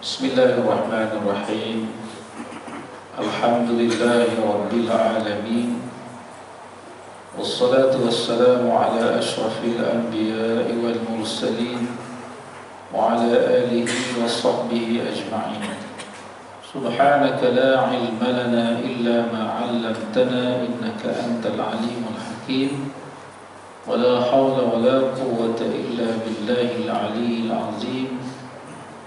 Bismillahirrahmanirrahim. Alhamdulillahi Rabbil Alamin. Wassalatu wassalamu ala ashrafil anbiya'i wal mursalin wa ala alihi wa sahbihi ajma'in. Subhanaka la ilma lana illa ma 'allamtana innaka antal alimul hakim. Wa la hawla wa la quwwata illa billahil aliyyil azim.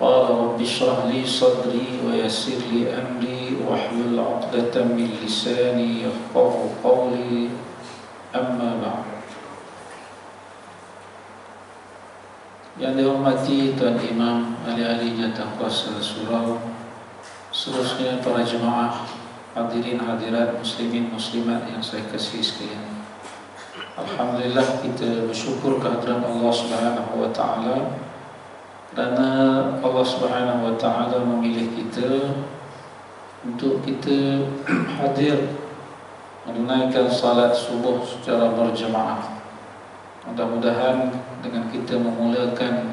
Qala rabbi shrah li sadri wa yassir li amri wahlul 'uqdatam min lisani yafqahu qawli. Amma ba'd. Yang dihormati Tuan Imam, ahli-ahli jatah kuasa surau, seterusnya para jemaah, hadirin hadirat, muslimin muslimat yang saya kasihi sekalian. Alhamdulillah, kita bersyukur kehadiran Allah Subhanahu wa taala kerana Allah Subhanahu wa taala memilih kita untuk kita hadir menunaikan salat subuh secara berjemaah. Mudah-mudahan dengan kita memulakan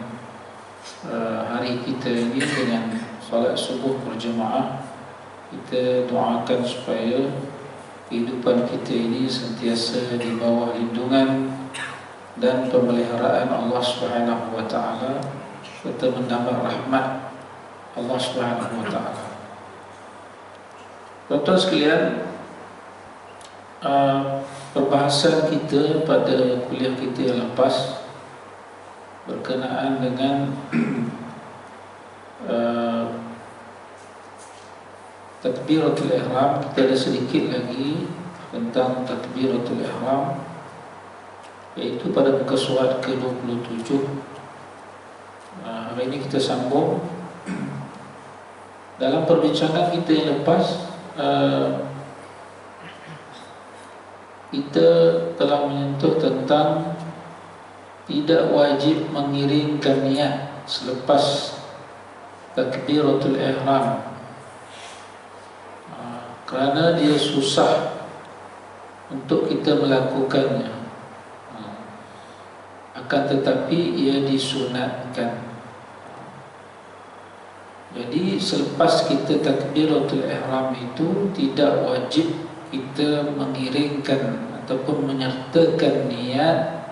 hari kita ini dengan salat subuh berjemaah, kita doakan supaya kehidupan kita ini sentiasa di bawah lindungan dan pemeliharaan Allah Subhanahu wa taala, serta mendapat rahmat Allah Subhanahu wa taala. Tuan-tuan sekalian, perbahasan kita pada kuliah kita yang lepas berkenaan dengan takbiratul ihram. Kita ada sedikit lagi tentang takbiratul ihram, iaitu pada muka surat ke-27. Hari ini kita sambung. Dalam perbincangan kita yang lepas, kita telah menyentuh tentang tidak wajib mengiringkan niat selepas takbiratul ihram, kerana dia susah untuk kita melakukannya. Akan tetapi ia disunatkan. Jadi selepas kita takbiratul ihram itu tidak wajib kita mengiringkan ataupun menyertakan niat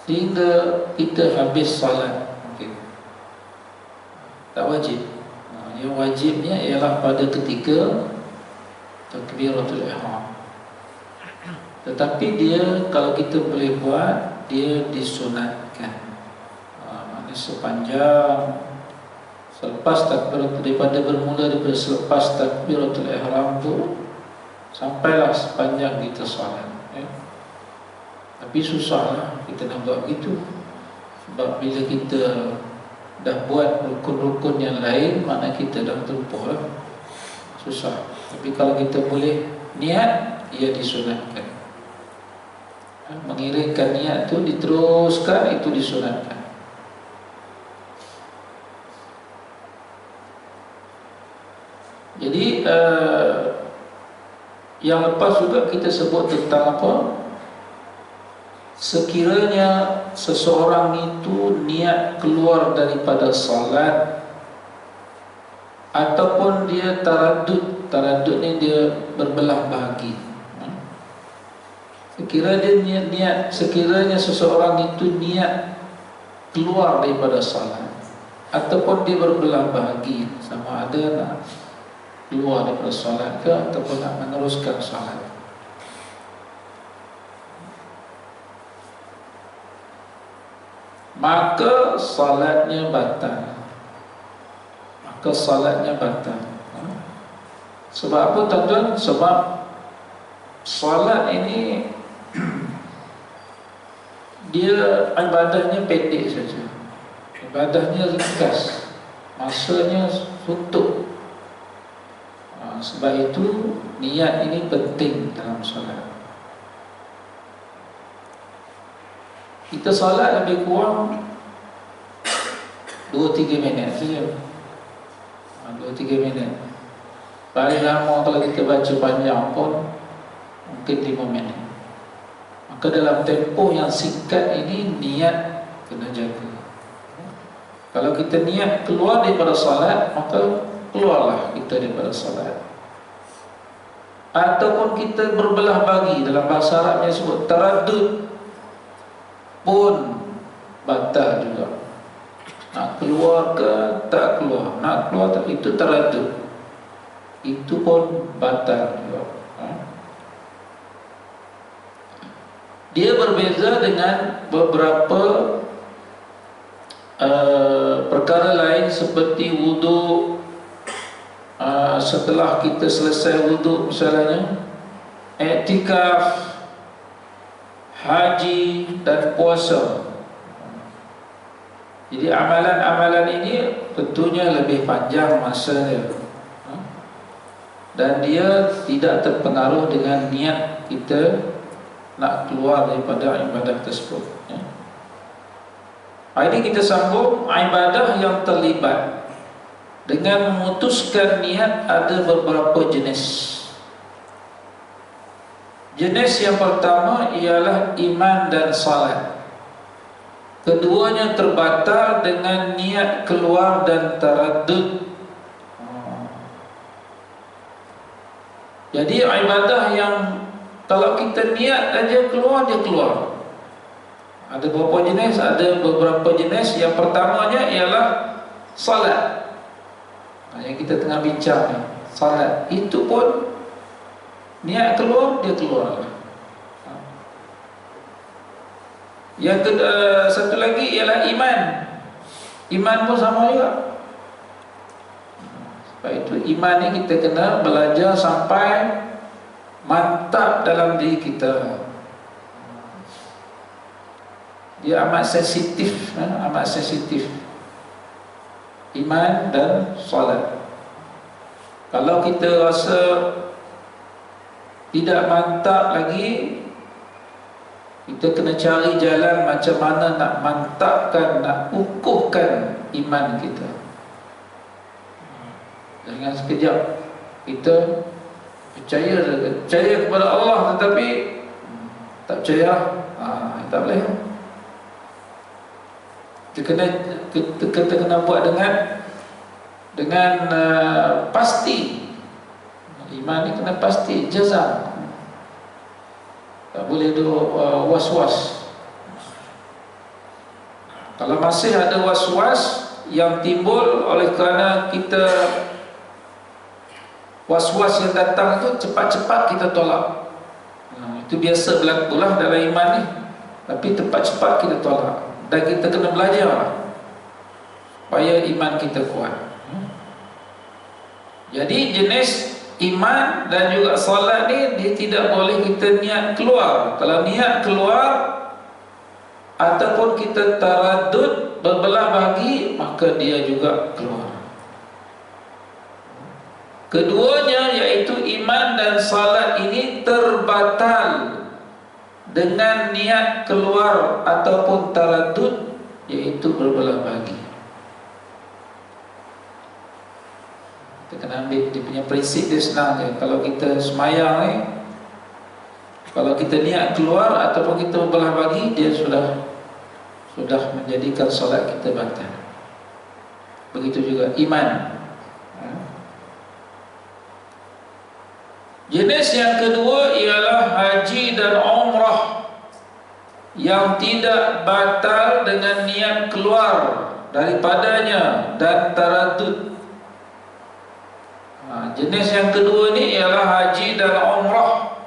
sehingga kita habis salat. Tak wajib. Yang wajibnya ialah pada ketika takbiratul ihram. Tetapi dia, kalau kita boleh buat, dia disunatkan. Sepanjang selepas takbiratul, daripada bermula daripada selepas takbiratul ihram tu sampailah sepanjang kita salat, ya. Tapi susahlah kita nak buat begitu, sebab bila kita dah buat rukun-rukun yang lain, makna kita dah terlupa lah. Susah. Tapi kalau kita boleh niat, ia disunatkan. Mengiringkan niat tu diteruskan, itu disunatkan. Jadi yang lepas juga kita sebut tentang apa? Sekiranya seseorang itu niat keluar daripada salat, ataupun dia taradud. Taradud ni dia berbelah bahagi. Sekiranya seseorang itu niat keluar daripada salat, ataupun dia berbelah bahagi, sama ada nak keluar daripada salat ke ataupun nak meneruskan salat, maka salatnya batal. Sebab apa, tuan-tuan? Sebab salat ini dia ibadahnya pendek saja, ibadahnya ringkas, masanya suntuk. Sebab itu niat ini penting dalam salat. Kita salat lebih kurang 2-3 minit saja. 2-3 minit. Paling lama kalau kita baca panjang pun mungkin 5 minit. Maka dalam tempoh yang singkat ini niat kena jaga. Kalau kita niat keluar daripada salat, maka keluarlah kita daripada salat. Ataupun kita berbelah bagi, dalam bahasa Arabnya sebut taraddud, pun batal juga. Nak keluar ke tak keluar, nak keluar tak, itu taraddud, itu pun batal juga. Dia berbeza dengan beberapa perkara lain seperti wudu. Setelah kita selesai wudu misalnya, iktikaf, haji dan puasa. Jadi amalan-amalan ini tentunya lebih panjang masanya, dan dia tidak terpengaruh dengan niat kita nak keluar daripada ibadah tersebut. Ini kita sambung ibadah yang terlibat dengan memutuskan niat. Ada beberapa jenis. Jenis yang pertama ialah iman dan salat. Keduanya terbatal dengan niat keluar dan taraddud. Jadi ibadah yang kalau kita niat aja keluar, dia keluar. Ada beberapa jenis. Ada beberapa jenis. Yang pertamanya ialah salat. Yang kita tengah bincang ni, salat itu pun niat keluar, dia keluar. Yang satu lagi ialah iman. Iman pun sama juga. Sebab itu iman ni kita kena belajar sampai mantap dalam diri kita. Dia amat sensitif, amat sensitif. Iman dan salat. Kalau kita rasa tidak mantap lagi, kita kena cari jalan macam mana nak mantapkan, nak ukuhkan iman kita. Jangan sekejap kita percaya kepada Allah tetapi tak percaya, tak boleh. Kita kena buat dengan pasti. Iman ni kena pasti, jazam. Tak boleh ada was-was. Kalau masih ada was-was yang timbul oleh kerana kita, was-was yang datang itu cepat-cepat kita tolak. Itu biasa berlaku lah dalam iman ni. Tapi cepat-cepat kita tolak. Dan kita kena belajar supaya iman kita kuat. Jadi jenis iman dan juga salat ni, dia tidak boleh kita niat keluar. Kalau niat keluar ataupun kita taraddud, berbelah bagi, maka dia juga keluar. Keduanya iaitu iman dan salat ini terbatal dengan niat keluar ataupun taraddud, iaitu berbelah bagi. Kita kena ambil dia punya prinsip, dia senang je. Kalau kita semayang ni, kalau kita niat keluar ataupun kita berbelah bagi, dia sudah menjadikan solat kita batal. Begitu juga iman. Jenis yang kedua ialah haji dan umrah yang tidak batal dengan niat keluar daripadanya dan taraddud. Jenis yang kedua ni ialah haji dan umrah,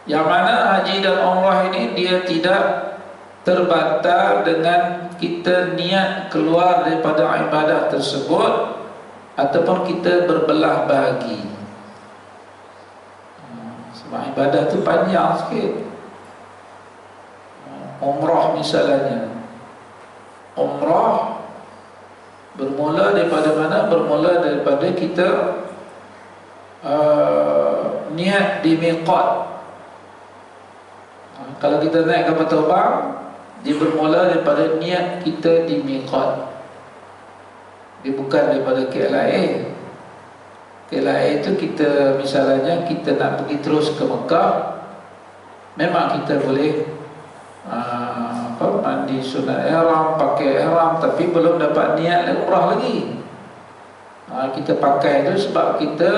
yang mana haji dan umrah ini dia tidak terbatal dengan kita niat keluar daripada ibadah tersebut ataupun kita berbelah bagi. Sebab ibadah tu panjang sikit. Umrah misalnya, umrah bermula daripada mana? Bermula daripada kita niat di miqat. Kalau kita naik kapal terbang, dia bermula daripada niat kita di miqat. Dia bukan daripada KLIA. KLIA itu kita, misalnya kita nak pergi terus ke Mekah, memang kita boleh mandi sunat ihram, pakai ihram, tapi belum dapat niat umrah lagi. Kita pakai itu sebab kita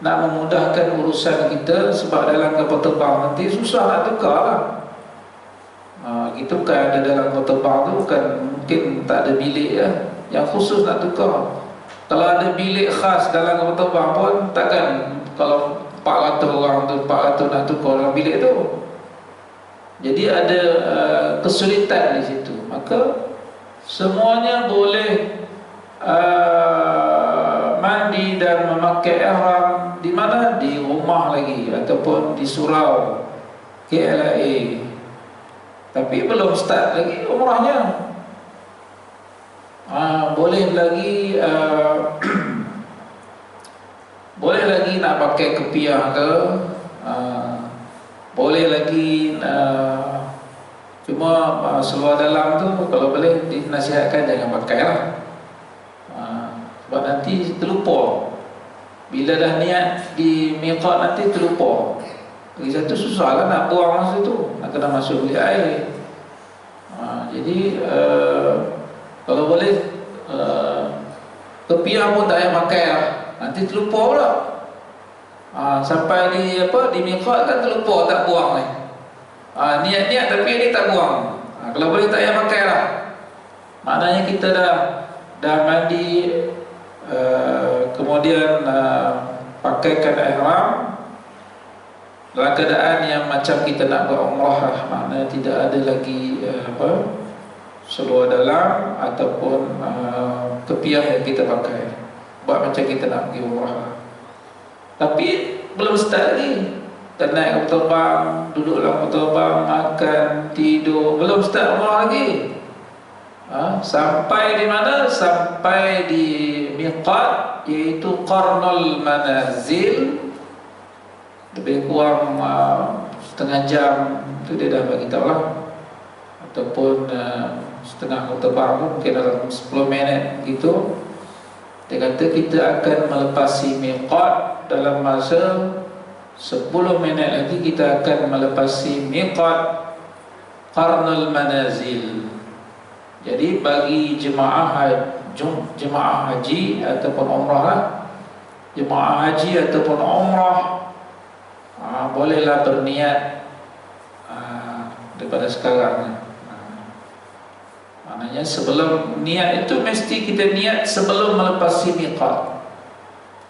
nak memudahkan urusan kita, sebab dalam kapal terbang nanti susah nak tukar lah. Kita bukan ada dalam kapal terbang tu, bukan mungkin tak ada bilik ya, yang khusus nak tukar. Kalau ada bilik khas dalam kapal terbang pun takkan, kalau 400 orang tu 400 nak tukar dalam bilik tu. Jadi ada kesulitan di situ. Maka semuanya boleh mandi dan memakai ihram di mana? Di rumah lagi ataupun di surau KLIA. Tapi belum start lagi umrahnya. Boleh lagi boleh lagi nak pakai kepiah ke, boleh lagi cuma seluar dalam tu kalau boleh dinasihatkan jangan pakai lah. Sebab nanti terlupa. Bila dah niat di miqat nanti terlupa. Lagi satu susah lah nak buang masa tu, nak kena masuk bilik air. Jadi kalau boleh kepiah pun tak payah pakai lah, nanti terlupa pula. Sampai di miqat kan terlupa tak buang ni. Niat-niat tapi ni tak buang. Kalau boleh tak payah pakai lah. Maknanya kita dah mandi, kemudian pakaikan ihram dalam keadaan yang macam kita nak buat umrah lah. Maknanya tidak ada lagi seluar dalam ataupun kepiah yang kita pakai, buat macam kita nak pergi umrah. Tapi belum start lagi. Kita naik kapal terbang, duduk dalam kapal terbang, makan, tidur, belum start umrah lagi. Sampai di mana? Sampai di miqat, iaitu Qarnul Manazil. Lebih kurang setengah jam tu dia dah bagi tahu lah, ataupun setengah kapal terbang tu mungkin dalam 10 minit gitu. Dia kata kita akan melepasi miqat dalam masa 10 minit lagi. Kita akan melepasi miqat Qarnul Manazil. Jadi bagi jemaah haji ataupun umrah lah, jemaah haji ataupun umrah bolehlah berniat daripada sekarang. Maknanya sebelum niat itu mesti kita niat sebelum melepasi miqat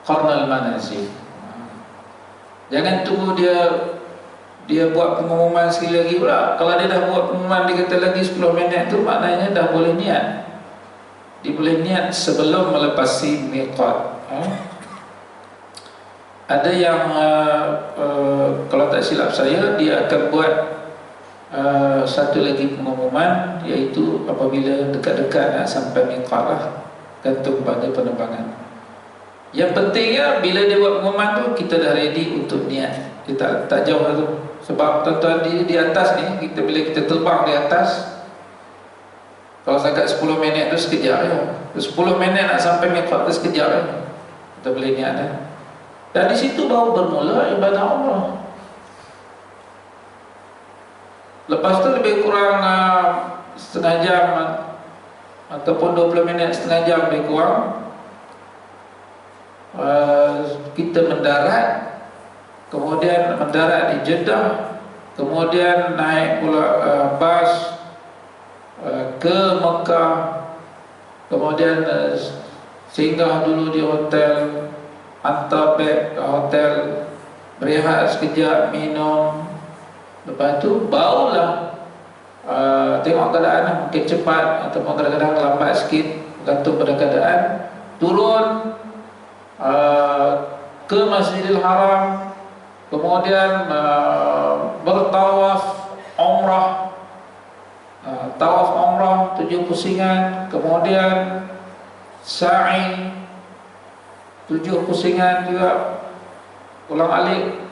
Qarnul Manazil. Jangan tunggu dia buat pengumuman sekali lagi pula. Kalau dia dah buat pengumuman, dia kata lagi 10 minit tu, maknanya dah boleh niat. Dia boleh niat sebelum melepasi miqat. Ada yang kalau tak silap saya, dia akan buat satu lagi pengumuman, iaitu apabila dekat-dekat nak sampai miqat lah, gantung pada penerbangan. Yang pentingnya bila dia buat pengumuman tu, kita dah ready untuk niat. Kita tak jauh lah tu. Sebab tuan-tuan di atas ni, bila kita terbang di atas, kalau sangat 10 minit tu sekejap je. 10 minit nak sampai miqat tu sekejap je. Kita boleh niat dah. Dan di situ baru bermula ibadah umrah. Lepas tu lebih kurang setengah jam ataupun 20 minit, setengah jam lebih kurang, kita mendarat. Kemudian mendarat di Jeddah, kemudian naik pula bas ke Mekah, kemudian singgah dulu di hotel, hantar beg ke hotel, berehat sekejap, minum. Lepas tu barulah tengok keadaan, mungkin cepat ataupun kadang-kadang lambat sikit, bergantung pada keadaan, turun ke Masjidil Haram, kemudian bertawaf umrah, tawaf umrah 7 pusingan, kemudian sa'i 7 pusingan juga, ulang alik,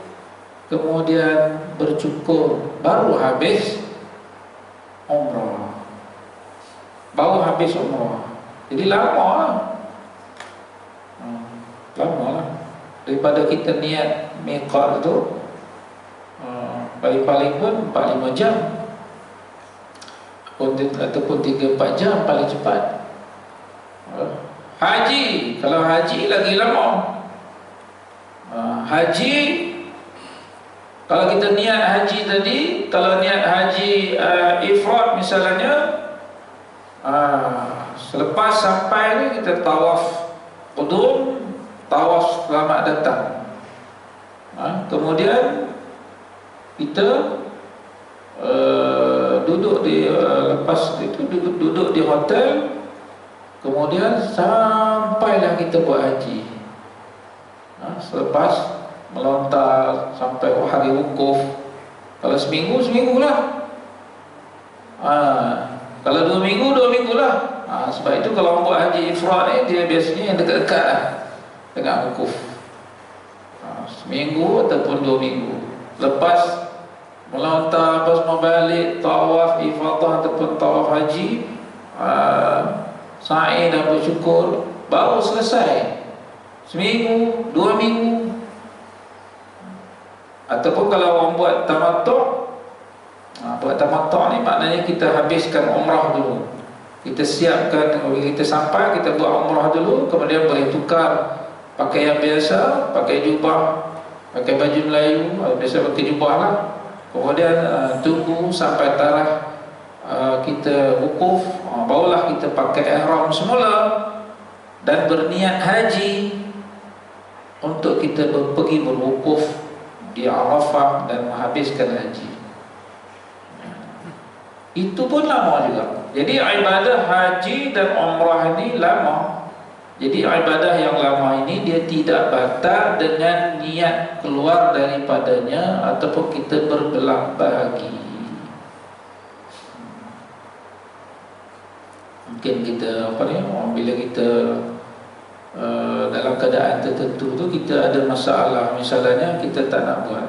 kemudian bercukur, baru habis umrah. Baru habis umrah. Jadi lama lah. Lama lah. Daripada kita niat miqat tu, paling-paling pun 4-5 jam. ataupun 3-4 jam paling cepat. Haji, kalau haji lagi lama. Haji, kalau kita niat haji tadi, kalau niat haji ifrad misalnya, selepas sampai ni kita tawaf qudum, tawaf selamat datang. Kemudian kita duduk di lepas itu duduk di hotel, kemudian sampailah kita buat haji. Selepas melontar sampai hari wukuf, kalau seminggu lah, kalau 2 minggu lah. Sebab itu kalau orang buat haji ifrad ni, dia biasanya yang dekat-dekat lah dengan wukuf, seminggu ataupun 2 minggu. Lepas melontar, lepas membalik, tawaf ifadah ataupun tawaf haji, sa'i dan bersyukur, baru selesai. Seminggu, 2 minggu. Ataupun kalau orang buat tamattu', buat tamattu' ni maknanya kita habiskan umrah dulu. Kita siapkan, kita sampai, kita buat umrah dulu, kemudian boleh tukar pakaian biasa, pakai jubah, pakai baju Melayu, biasa pakai jubah lah. Kemudian tunggu sampai tarikh kita wukuf, barulah kita pakai ihram semula dan berniat haji untuk kita pergi berwukuf di Arafah dan menghabiskan haji. Itu pun lama juga. Jadi ibadah haji dan umrah ini lama. Jadi ibadah yang lama ini dia tidak batal dengan niat keluar daripadanya ataupun kita berbelah bagi. Mungkin kita bila kita dalam keadaan tertentu tu kita ada masalah, misalnya kita tak nak buat,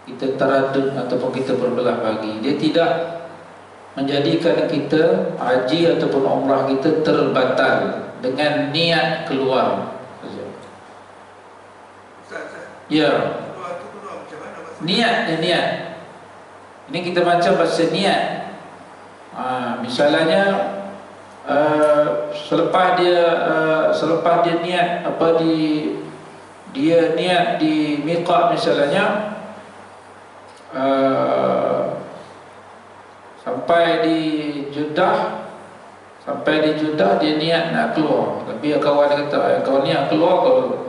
kita taradud ataupun kita berbelah bagi, dia tidak menjadikan kita haji ataupun umrah kita terbatal dengan niat keluar. Ya, niat. Ini kita baca bahasa niat. Misalnya selepas dia niat dia niat di miqat misalnya, sampai di Jeddah dia niat nak keluar. Tapi kawan dia kata, kau niat keluar kau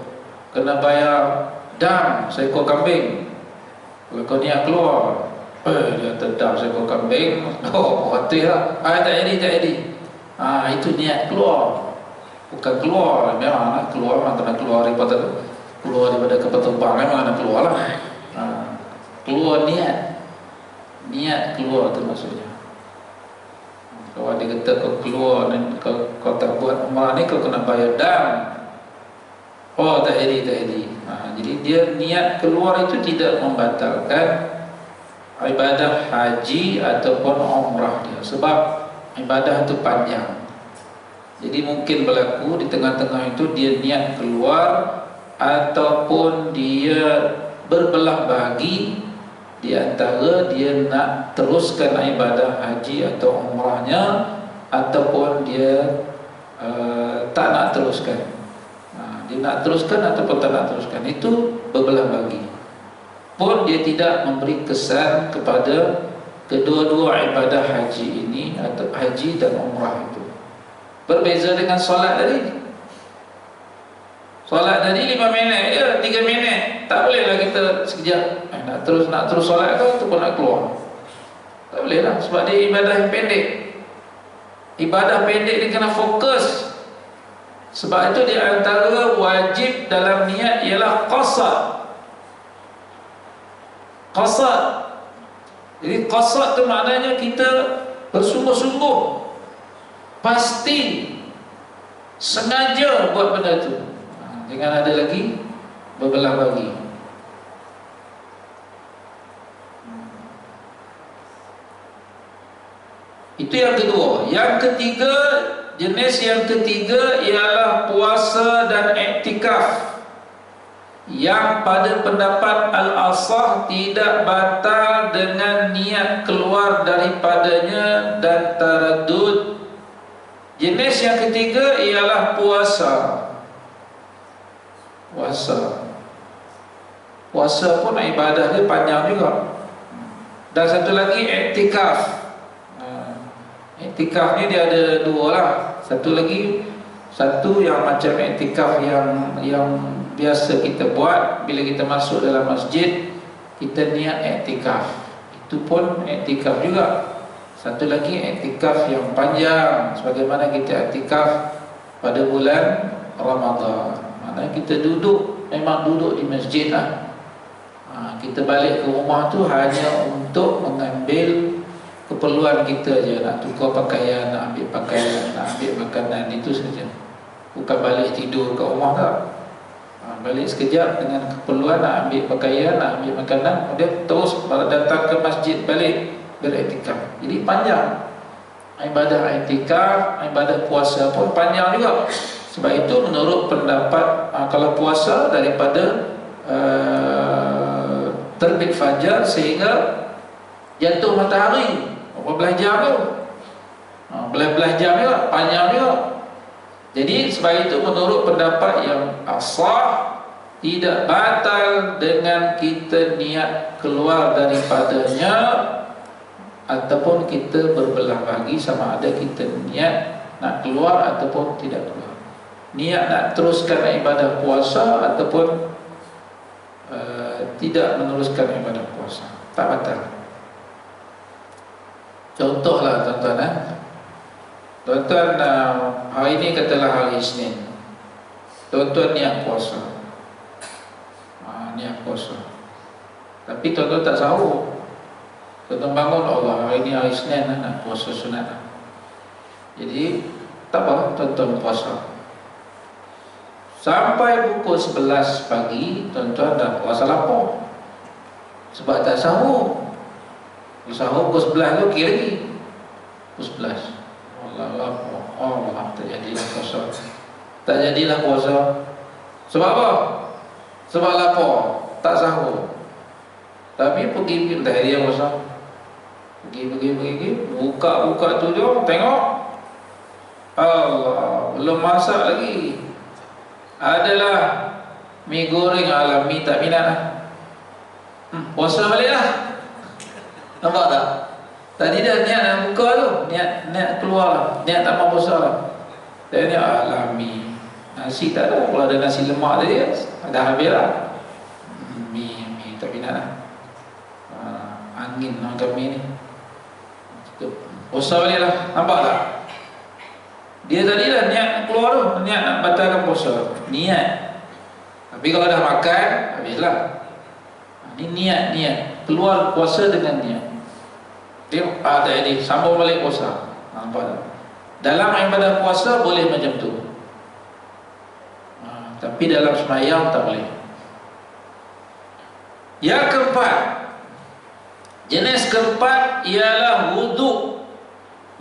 kena bayar dam seekor kambing. Kalau kau niat keluar, dia terdam seekor kambing, betul lah. Tak jadi. Itu niat keluar, bukan keluar. Memang nak keluar, memang kena keluar daripada kapal terbang, memang nak keluar lah. Keluar niat keluar tu maksudnya. Kalau dia kata kau keluar dan kau tak buat umrah ni, kau kena bayar dam. Tak jadi. Jadi dia niat keluar itu tidak membatalkan ibadah haji ataupun umrah dia, sebab ibadah itu panjang. Jadi mungkin berlaku di tengah-tengah itu dia niat keluar ataupun dia berbelah bagi, di antara dia nak teruskan ibadah haji atau umrahnya ataupun dia tak nak teruskan. Dia nak teruskan ataupun tak nak teruskan, itu berbelah bagi. Pun dia tidak memberi kesan kepada kedua-dua ibadah haji ini atau haji dan umrah itu. Berbeza dengan solat tadi. Solat tadi 5 minit, 3 minit, tak bolehlah kita sekejap nak terus solat kau ataupun nak keluar. Tak boleh lah, sebab dia ibadah yang pendek. Ibadah pendek dia kena fokus. Sebab itu di antara wajib dalam niat ialah qasad. Jadi qasad tu maknanya kita bersungguh-sungguh, pasti, sengaja buat benda tu. Jangan ada lagi berbelah bagi. Itu yang kedua. Yang ketiga, jenis yang ketiga ialah puasa dan iktikaf. yang pada pendapat al-asah tidak batal dengan niat keluar daripadanya dan taraddud. Jenis yang ketiga ialah puasa. Puasa pun ibadah dia panjang juga. Dan satu lagi iktikaf. Iktikaf ni dia ada dua lah. Satu yang macam iktikaf yang biasa kita buat bila kita masuk dalam masjid, kita niat iktikaf. Itu pun iktikaf juga. Satu lagi iktikaf yang panjang, sebagaimana kita iktikaf pada bulan Ramadan. Maknanya kita memang duduk di masjid lah. Kita balik ke rumah tu hanya untuk mengambil keperluan kita je, nak tukar pakaian, nak ambil pakaian, nak ambil makanan, itu saja. Bukan balik tidur kat rumah tak. Balik sekejap dengan keperluan, nak ambil pakaian, nak ambil makanan, kemudian terus datang ke masjid balik beriktikaf. Jadi panjang. Ibadah iktikaf, ibadah puasa pun panjang juga. Sebab itu menurut pendapat kalau puasa daripada terbit fajar sehingga jatuh matahari, berapa belas jam tu? Belas jam juga, panjang juga. Jadi sebab itu menurut pendapat yang asah, tidak batal dengan kita niat keluar daripadanya, ataupun kita berbelah bagi sama ada kita niat nak keluar ataupun tidak keluar. Niat nak teruskan ibadah puasa ataupun tidak meneruskan ibadah puasa, tak batal. Contohlah tuan-tuan, tuan-tuan hari ini katalah hari Isnin, tuan-tuan niat puasa, niat puasa, tapi tuan-tuan tak sahur. Tuan-tuan bangun, Allah, hari ini hari Isnin nak puasa sunat. Jadi tak apa, tuan-tuan puasa sampai pukul 11 pagi, tuan-tuan dah puasa lapar sebab tak sahur. Sahur pukul 11 tu kira lagi pukul 11. Allah, tak jadilah puasa. Tak jadilah puasa. Sebab apa? Sebab lapar, tak sahur. Tapi pergi dah dia puasa. Pergi buka tu dia, tengok, Allah, belum masak lagi. Adalah mi goreng, mi tak minat lah. Puasa balik lah. Nampak tak? Tadi dah niat nak buka tu, niat keluar lah, niat tak mau puasa lah. Dan ni mi nasi tak ada. Kalau ada nasi lemak tadi dah habis lah. Mi tak minat lah. Angin macam mi ni. Puasa balik lah. Nampak tak? Dia tadi dah niat nak keluar tu, niat nak batalkan puasa, niat. Tapi kalau dah makan, habislah. Ini niat keluar puasa dengan niat. Dia tadi sambung balik puasa. Nampak tak? Dalam ibadah puasa boleh macam tu. Tapi dalam sembahyang tak boleh. Yang keempat, jenis keempat ialah wuduk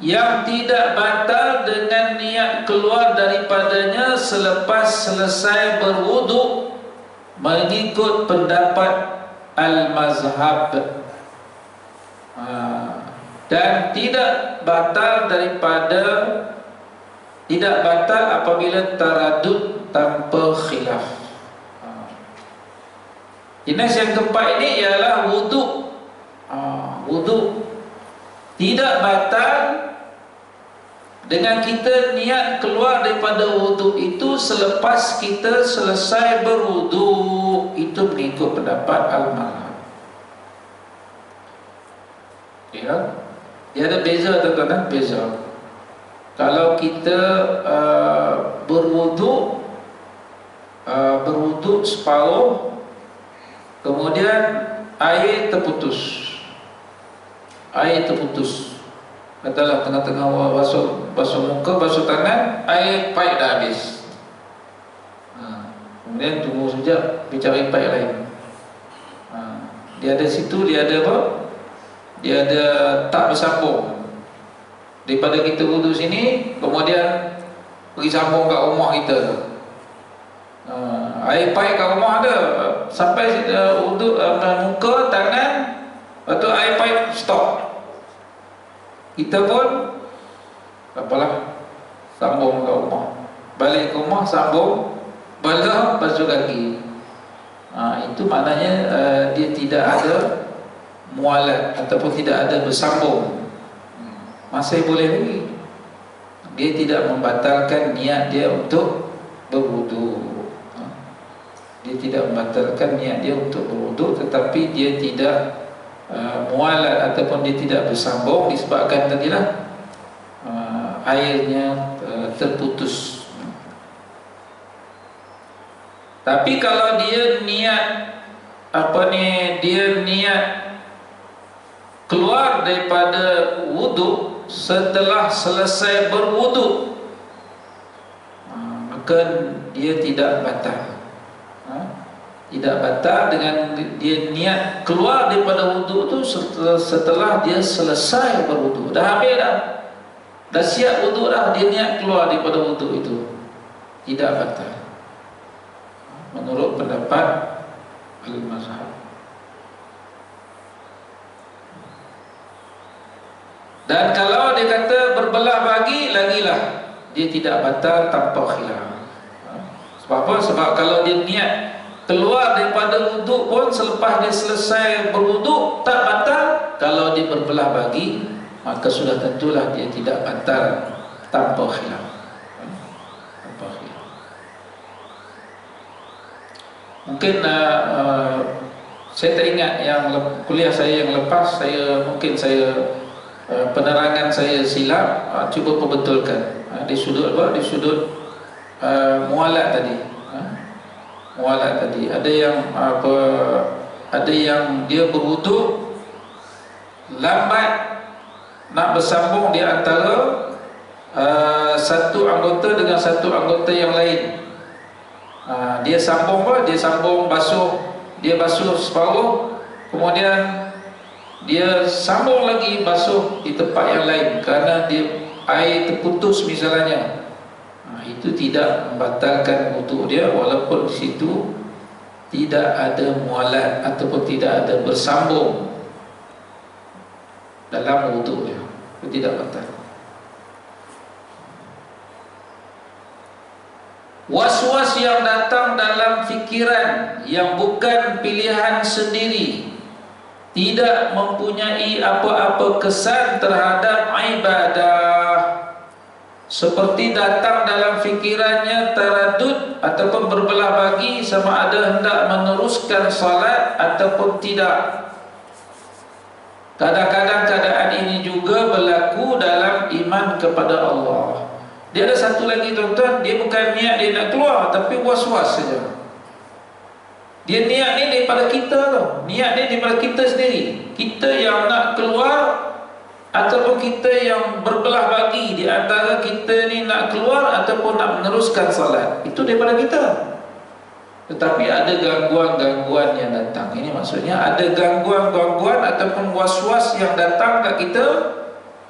yang tidak batal dengan niat keluar daripadanya selepas selesai berwuduk mengikut pendapat al-mazhab, dan tidak batal apabila taraddud tanpa khilaf. Jenis yang keempat ini ialah wuduk. Wuduk tidak batal dengan kita niat keluar daripada wuduk itu selepas kita selesai berwuduk. Itu mengikut pendapat al-mazhab. Ya, dia ada beza tuan-tuan, beza. Kalau kita berwuduk separuh, kemudian air terputus. Katalah tengah-tengah basuh muka, basuh tangan, air paip dah habis. Kemudian tunggu sekejap, pergi cari paip lain. Dia ada situ, dia ada apa? Dia ada tak bersambung. Daripada kita wuduk sini, kemudian pergi sambung kat rumah kita. Air paip kat rumah ada, sampai untuk muka, tangan, lepas tu air paip stop. Kita pun apalah, sambung ke rumah, balik ke rumah sambung, bala basuh kaki. Itu maknanya dia tidak ada mualat ataupun tidak ada bersambung. Masih boleh lagi. Dia tidak membatalkan niat dia untuk berwudu. Dia tidak membatalkan niat dia untuk berwudu, tetapi dia tidak mualat ataupun dia tidak bersambung disebabkan tadilah airnya terputus. Tapi kalau dia niat dia niat keluar daripada wudu setelah selesai berwudu, maka dia tidak batal. Tidak batal dengan dia niat keluar daripada wudu itu setelah dia selesai berwudu. Dah habis dah siap wudu dah, dia niat keluar daripada wudu itu, tidak batal menurut pendapat al-mazhab. Dan kalau dia kata berbelah bagi, lagilah dia tidak batal tanpa khilaf. Sebab apa? Sebab kalau dia niat keluar daripada wuduk pun selepas dia selesai berwuduk tak batal. Kalau dia berbelah bagi, maka sudah tentulah dia tidak batal tanpa khilaf. Tanpa khilaf. Mungkin saya tak ingat yang kuliah saya yang lepas, penerangan saya silap, cuba perbetulkan di sudut apa? Di sudut mualat tadi. Mualat tadi ada yang dia berwuduk lambat nak bersambung di antara satu anggota dengan satu anggota yang lain. Dia sambung apa? Dia sambung basuh, dia basuh separuh, kemudian dia sambung lagi basuh di tempat yang lain kerana dia air terputus misalnya. Itu tidak membatalkan wuduk dia, walaupun di situ tidak ada mualat ataupun tidak ada bersambung dalam wuduk dia, itu tidak batal. Was-was yang datang dalam fikiran yang bukan pilihan sendiri tidak mempunyai apa-apa kesan terhadap ibadah, seperti datang dalam fikirannya taradud ataupun berbelah bagi sama ada hendak meneruskan salat ataupun tidak. Kadang-kadang keadaan ini juga berlaku dalam iman kepada Allah. Dia ada satu lagi tuan-tuan, dia bukan niat dia nak keluar, tapi was-was saja. Dia niat ni daripada kita tau. Niat ni daripada kita sendiri. Kita yang nak keluar ataupun kita yang berbelah bagi di antara kita ni nak keluar ataupun nak meneruskan salat, itu daripada kita. Tetapi ada gangguan-gangguan yang datang. Ini maksudnya ada gangguan-gangguan ataupun was-was yang datang kat kita.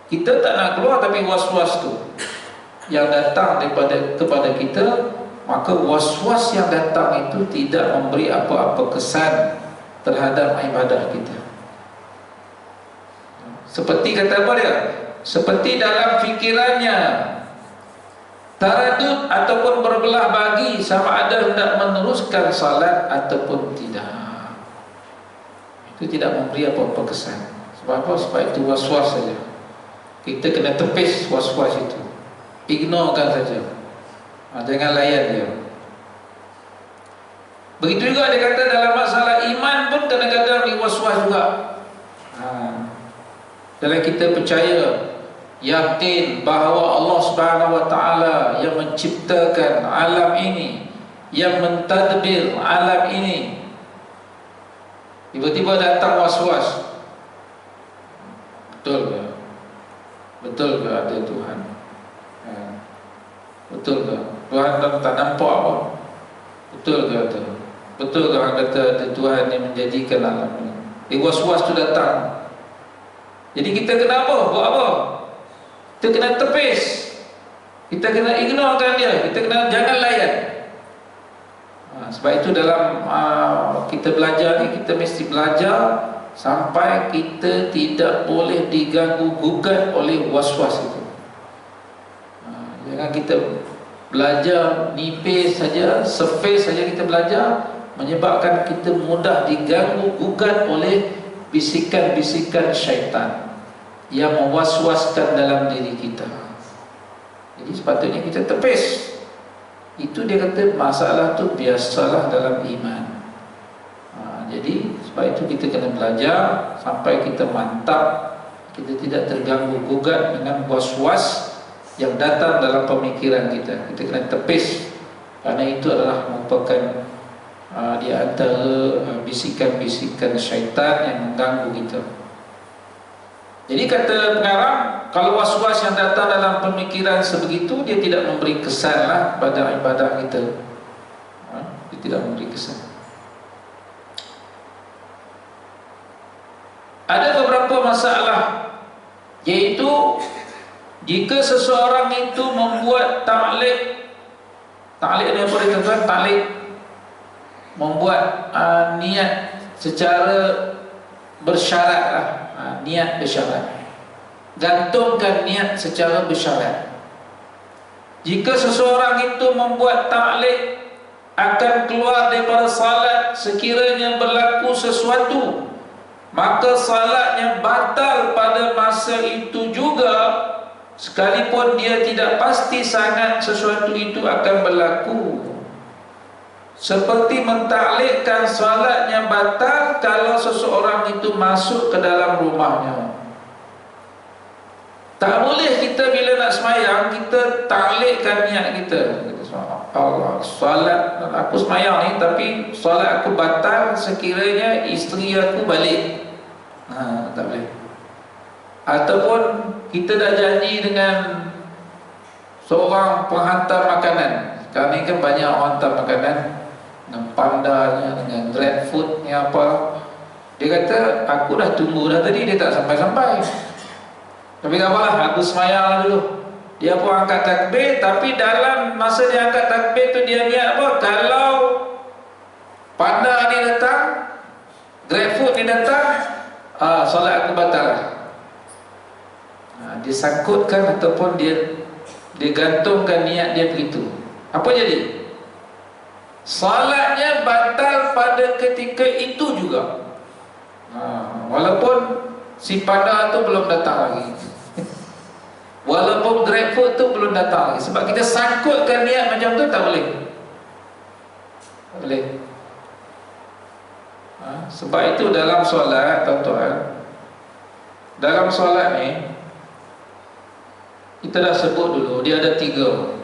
Kita tak nak keluar, tapi was-was tu yang datang kepada kita, maka was-was yang datang itu tidak memberi apa-apa kesan terhadap ibadah kita. Seperti kata apa dia? Seperti dalam fikirannya taradud ataupun berbelah bagi sama ada hendak meneruskan salat ataupun tidak. Itu tidak memberi apa-apa kesan. Sebab apa? Sebab itu was-was saja. Kita kena tepis was-was itu. Ignorekan saja. Jangan layan dia. Begitu juga dia kata dalam masalah iman pun kadang-kadang was-was juga. Dalam kita percaya, yakin bahawa Allah Subhanahu Wa Taala yang menciptakan alam ini, yang mentadbir alam ini, tiba-tiba datang was-was. Betul ke? Betul ke ada Tuhan? Betul ke? Tuhan tak nampak apa? Betul ke ada? Betul ke orang kata ada Tuhan yang menjadikan alam ini? Was-was tu datang. Jadi kita kena apa? Buat apa? Kita kena tepis. Kita kena ignorekan dia. Kita kena jangan layan. Sebab itu dalam kita belajar ni, kita mesti belajar sampai kita tidak boleh diganggu gugat oleh was-was itu. Jangan kita belajar nipis saja, surface saja kita belajar, menyebabkan kita mudah diganggu gugat oleh bisikan-bisikan syaitan yang mewas-waskan dalam diri kita. Jadi sepatutnya kita tepis. Itu dia kata masalah tu biasalah dalam iman. Jadi sebab itu kita kena belajar sampai kita mantap, kita tidak terganggu gugat dengan was-was yang datang dalam pemikiran kita. Kita kena tepis, kerana itu adalah merupakan di antara bisikan-bisikan syaitan yang mengganggu kita. Jadi kata pengarang, kalau was-was yang datang dalam pemikiran sebegitu, dia tidak memberi kesanlah pada ibadah kita. Dia tidak memberi kesan. Ada beberapa masalah, iaitu jika seseorang itu membuat ta'liq ni apa dia tuan? Ta'liq, membuat niat secara bersyarat, niat bersyarat, gantungkan niat secara bersyarat. Jika seseorang itu membuat ta'liq akan keluar daripada salat sekiranya berlaku sesuatu, maka salatnya batal pada masa itu juga, sekalipun dia tidak pasti sangat sesuatu itu akan berlaku. Seperti mentaklikkan salatnya batal kalau seseorang itu masuk ke dalam rumahnya. Tak boleh kita bila nak semayang, kita taklikkan niat kita. Allah, salat aku semayang ni, tapi salat aku batal sekiranya isteri aku balik. Tak boleh. Ataupun kita dah janji dengan seorang penghantar makanan. Sekarang ni kan banyak orang hantar makanan dengan pandanya, dengan grab food ni apa. Dia kata, aku dah tunggu dah tadi, dia tak sampai-sampai. Tapi tak apalah, aku semayang dulu. Dia pun angkat takbir, tapi dalam masa dia angkat takbir tu dia niat apa? Kalau panda ni datang, grab food ni datang, solat aku batal. Dia sangkutkan ataupun dia gantungkan niat dia begitu. Apa jadi? Salatnya batal pada ketika itu juga, walaupun si panda tu belum datang lagi, walaupun grab food tu belum datang lagi. Sebab kita sangkutkan niat macam tu, tak boleh. Tak boleh. Sebab itu dalam solat, tuan-tuan, dalam solat ni kita dah sebut dulu, dia ada 3.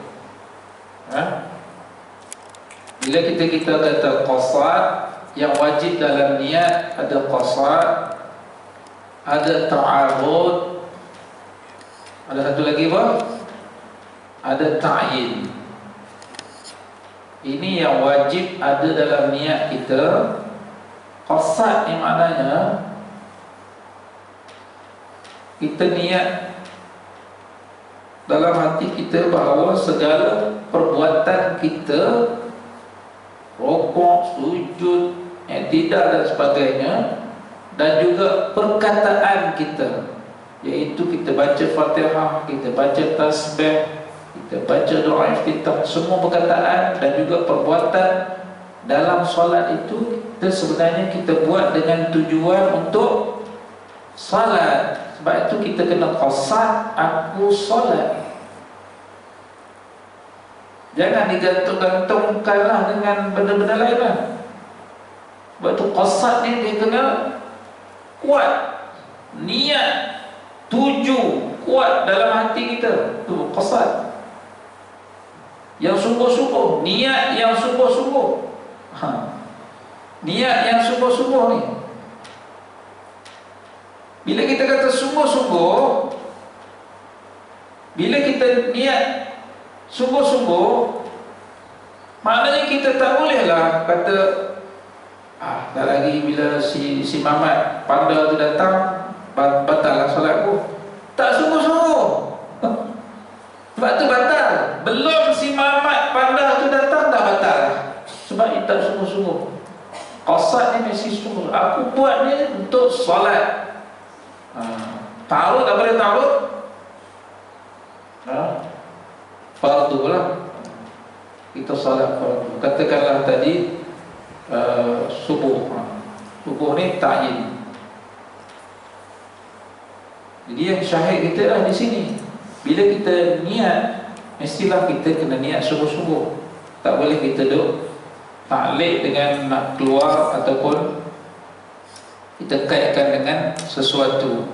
Bila kita kata qasad, yang wajib dalam niat ada qasad, ada ta'arud, ada satu lagi apa? Ada ta'yin. Ini yang wajib ada dalam niat kita. Qasad ni maknanya kita niat dalam hati kita bahawa segala perbuatan kita, rukuk, sujud, i'tidal dan sebagainya, dan juga perkataan kita, iaitu kita baca Fatihah, kita baca tasbih, kita baca doa iftitah, semua perkataan dan juga perbuatan dalam solat itu kita sebenarnya kita buat dengan tujuan untuk solat. Sebab itu kita kena qasad, aku solat. Jangan digantung-gantungkanlah dengan benda-benda lain lah. Sebab itu qasad ni dia kena kuat, niat, tuju kuat dalam hati kita. Itu qasad yang sungguh-sungguh, niat yang sungguh-sungguh. Niat yang sungguh-sungguh ni, bila kita kata sungguh-sungguh, bila kita niat sungguh-sungguh, maknanya kita tak bolehlah kata tak lagi bila si Mamat panda tu datang, batal lah solat aku. Tak sungguh-sungguh. Sebab tu batal. Belum si Mamat panda tu datang dah batal. Sebab itu sungguh-sungguh. Qasad ni mesti sungguh. Aku buat ni untuk solat. Ta'arud, apa dia ta'arud? Fardu lah. Kita solat fardu. Katakanlah tadi subuh. Subuh ni ta'yin. Jadi yang syahid kita lah di sini. Bila kita niat, mestilah kita kena niat sungguh-sungguh. Tak boleh kita duduk ta'liq dengan nak keluar ataupun kita kaitkan dengan sesuatu.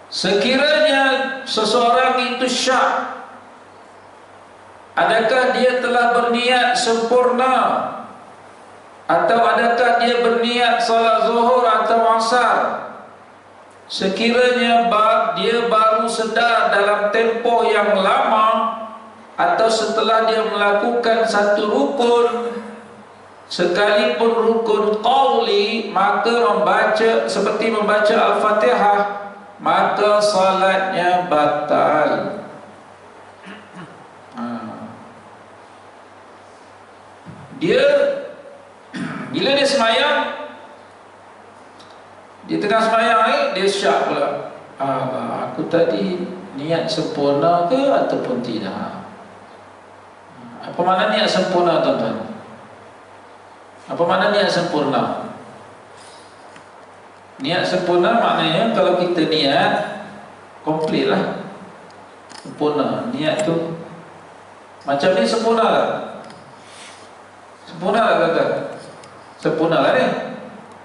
Sekiranya seseorang itu syak, adakah dia telah berniat sempurna, atau adakah dia berniat salat zuhur atau asar? Sekiranya dia baru sedar dalam tempoh yang lama, atau setelah dia melakukan satu rukun, sekalipun rukun qauli, maka seperti membaca Al-Fatihah, maka salatnya batal. Dia bila dia semayang, di tengah semayang ni dia syak pula. Aku tadi niat sempurna ke ataupun tidak? Apa makna niat sempurna, tuan-tuan? Apa makna niat sempurna? Niat sempurna maknanya kalau kita niat komplit lah, sempurna. Niat tu macam ni sempurna lah. Sempurna lah, kata. Sempurna lah ni.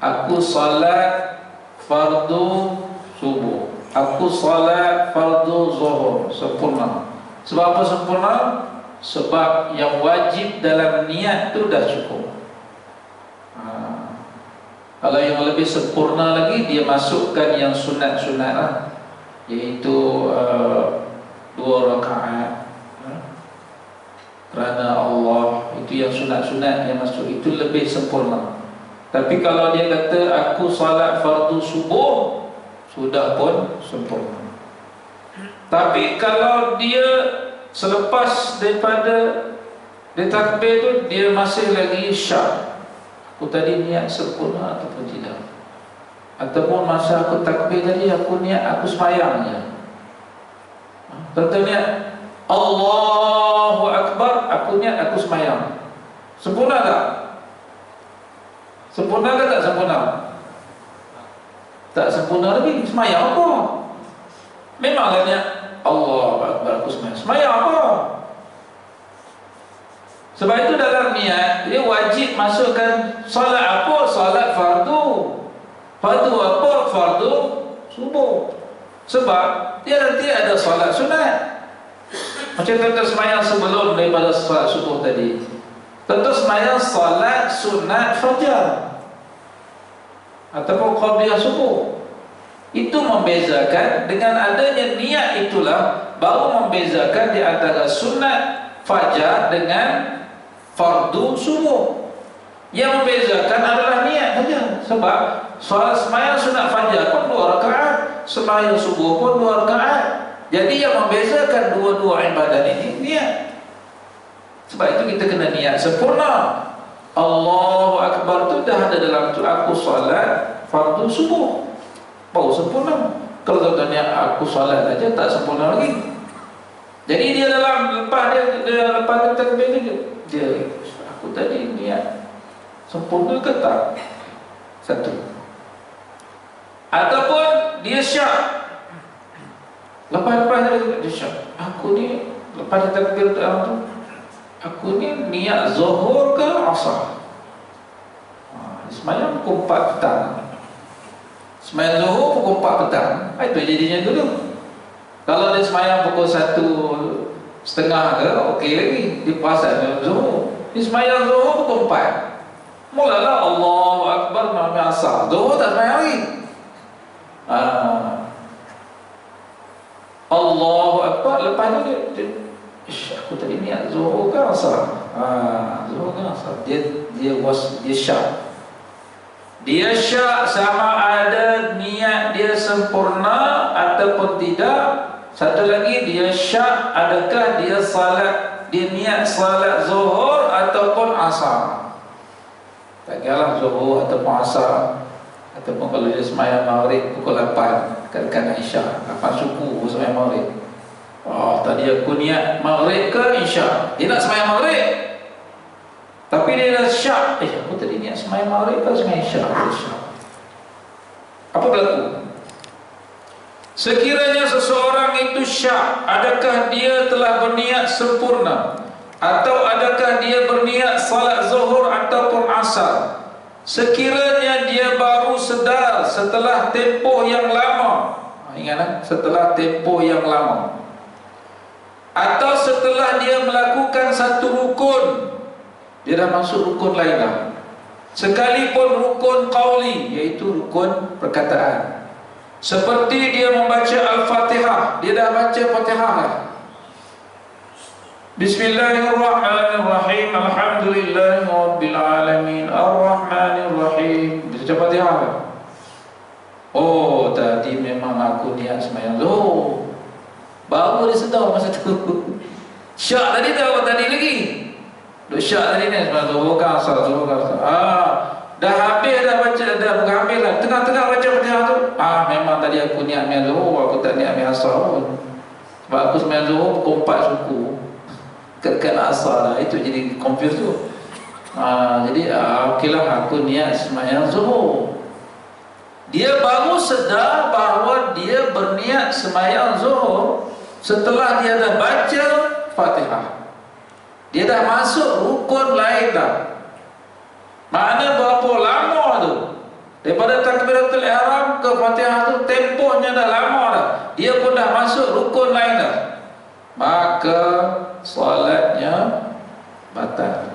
Aku salat fardu subuh, aku salat fardu zuhur. Sempurna. Sebab apa sempurna? Sebab yang wajib dalam niat tu dah cukup. Kalau yang lebih sempurna lagi, dia masukkan yang sunat-sunat lah, iaitu 2 rakaat kerana Allah. Itu yang sunat-sunat yang masuk, itu lebih sempurna. Tapi kalau dia kata aku salat fardu subuh, sudah pun sempurna. Tapi kalau dia selepas daripada dia takbir tu, dia masih lagi syak, aku tadi niat sempurna ataupun tidak, ataupun masa aku takbir tadi aku niat aku sembahyang je. Tentu niat Allahu Akbar, aku niat aku sembahyang. Sempurna tak? Sempurna ke tak sempurna? Tak sempurna lagi. Sembahyang apa? Memanglah niat Allahu Akbar, aku sembahyang. Sembahyang apa? Sebab itu dalam niat dia wajib masukkan salat apa? Salat fardu. Fardu apa? Fardu subuh. Sebab dia nanti ada salat sunat. Macam tentu sembahyang sebelum daripada salat subuh tadi, tentu sembahyang salat sunat fajar ataupun qabliyah subuh. Itu membezakan, dengan adanya niat itulah baru membezakan di antara sunat fajar dengan fardu subuh. Yang membezakan adalah niat saja. Sebab soal sembahyang sunat fajar pun 2 rakaat, sembahyang subuh pun 2 rakaat. Jadi yang membezakan dua-dua ibadat ini niat. Sebab itu kita kena niat sempurna. Allahu Akbar tu dah ada dalam tu, aku salat fardu subuh, baru sempurna. Kalau tuan-tuan niat aku salat saja, tak sempurna lagi. Jadi dia dalam lepas dia lepas takbir dia aku tadi niat sempurna ke tak? Satu. Ataupun dia syak, lepas dia syak, aku ni lepas dia takbir tu, aku ni niat zuhur ke asar? Sembahyang pukul 4 petang, sembahyang zuhur pukul 4 petang. Itu jadinya dulu. Kalau dia sembahyang pukul 1:30 ke, okey lagi, dia perasan zuhur. Dia sembahyang zuhur pukul 4, mulalah Allahu Akbar sampai asar, zuhur tak sembahyang lagi. Allahu Akbar, lepas tu dia aku tadi niat zuhur ke asar? Zuhur ke asar? Dia syak. Dia syak sama ada niat dia sempurna ataupun tidak, Satu lagi dia syak, adakah dia salat, dia niat salat zuhur ataupun asar. Tak kira zuhur ataupun asar, ataupun kalau dia sembahyang maghrib pukul 8 kadang-kadang isyak, 8 suku sembahyang maghrib. Tadi aku niat maghrib ke isyak, dia nak sembahyang maghrib, tapi dia dah syak, aku tadi niat sembahyang maghrib ke sembahyang isyak. Apa berlaku? Sekiranya seseorang itu syak, adakah dia telah berniat sempurna, atau adakah dia berniat salat zuhur ataupun asar? Sekiranya dia baru sedar setelah tempoh yang lama, ingat, setelah tempoh yang lama, atau setelah dia melakukan satu rukun, dia dah masuk rukun lain dah, sekalipun rukun qauli, iaitu rukun perkataan. Seperti dia membaca Al-Fatihah, dia dah baca Fatihah lah. Bismillahirrahmanirrahim, alhamdulillahi rabbil alamin, ar-rahmanirrahim. Baca Fatihah lah. Tadi memang aku niat sembahyang zuhur. Baru dia sedar masa tu. Syak tadi dah, tadi lagi. Duk syak tadi ni sembahyang zuhur ke asar, zuhur ke asar. Dah habis dah baca, dah bukan habis lah, tengah-tengah baca Fatihah tu, memang tadi aku niat sembahyang zuhur, aku tak niat sembahyang asar pun. Sebab aku sembahyang zuhur pukul 4 suku, kena asar lah, itu jadi confused tu. Jadi okeylah, aku niat sembahyang zuhur. Dia baru sedar bahawa dia berniat sembahyang zuhur setelah dia dah baca Fatihah. Dia dah masuk rukun lain dah. Makna berapa lama tu, daripada takbiratul ihram ke Fatihah tu, tempohnya dah lama dah. Dia pun dah masuk rukun lain dah. Maka solatnya batal.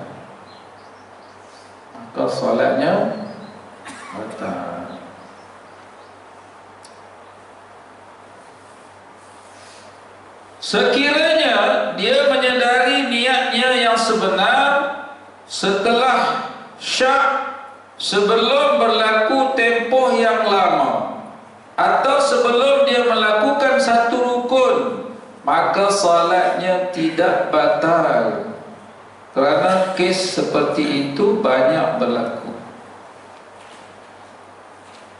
Sekiranya dia menyedari niatnya yang sebenar setelah syak, sebelum berlaku tempoh yang lama, atau sebelum dia melakukan satu rukun, maka salatnya tidak batal. Kerana kes seperti itu banyak berlaku.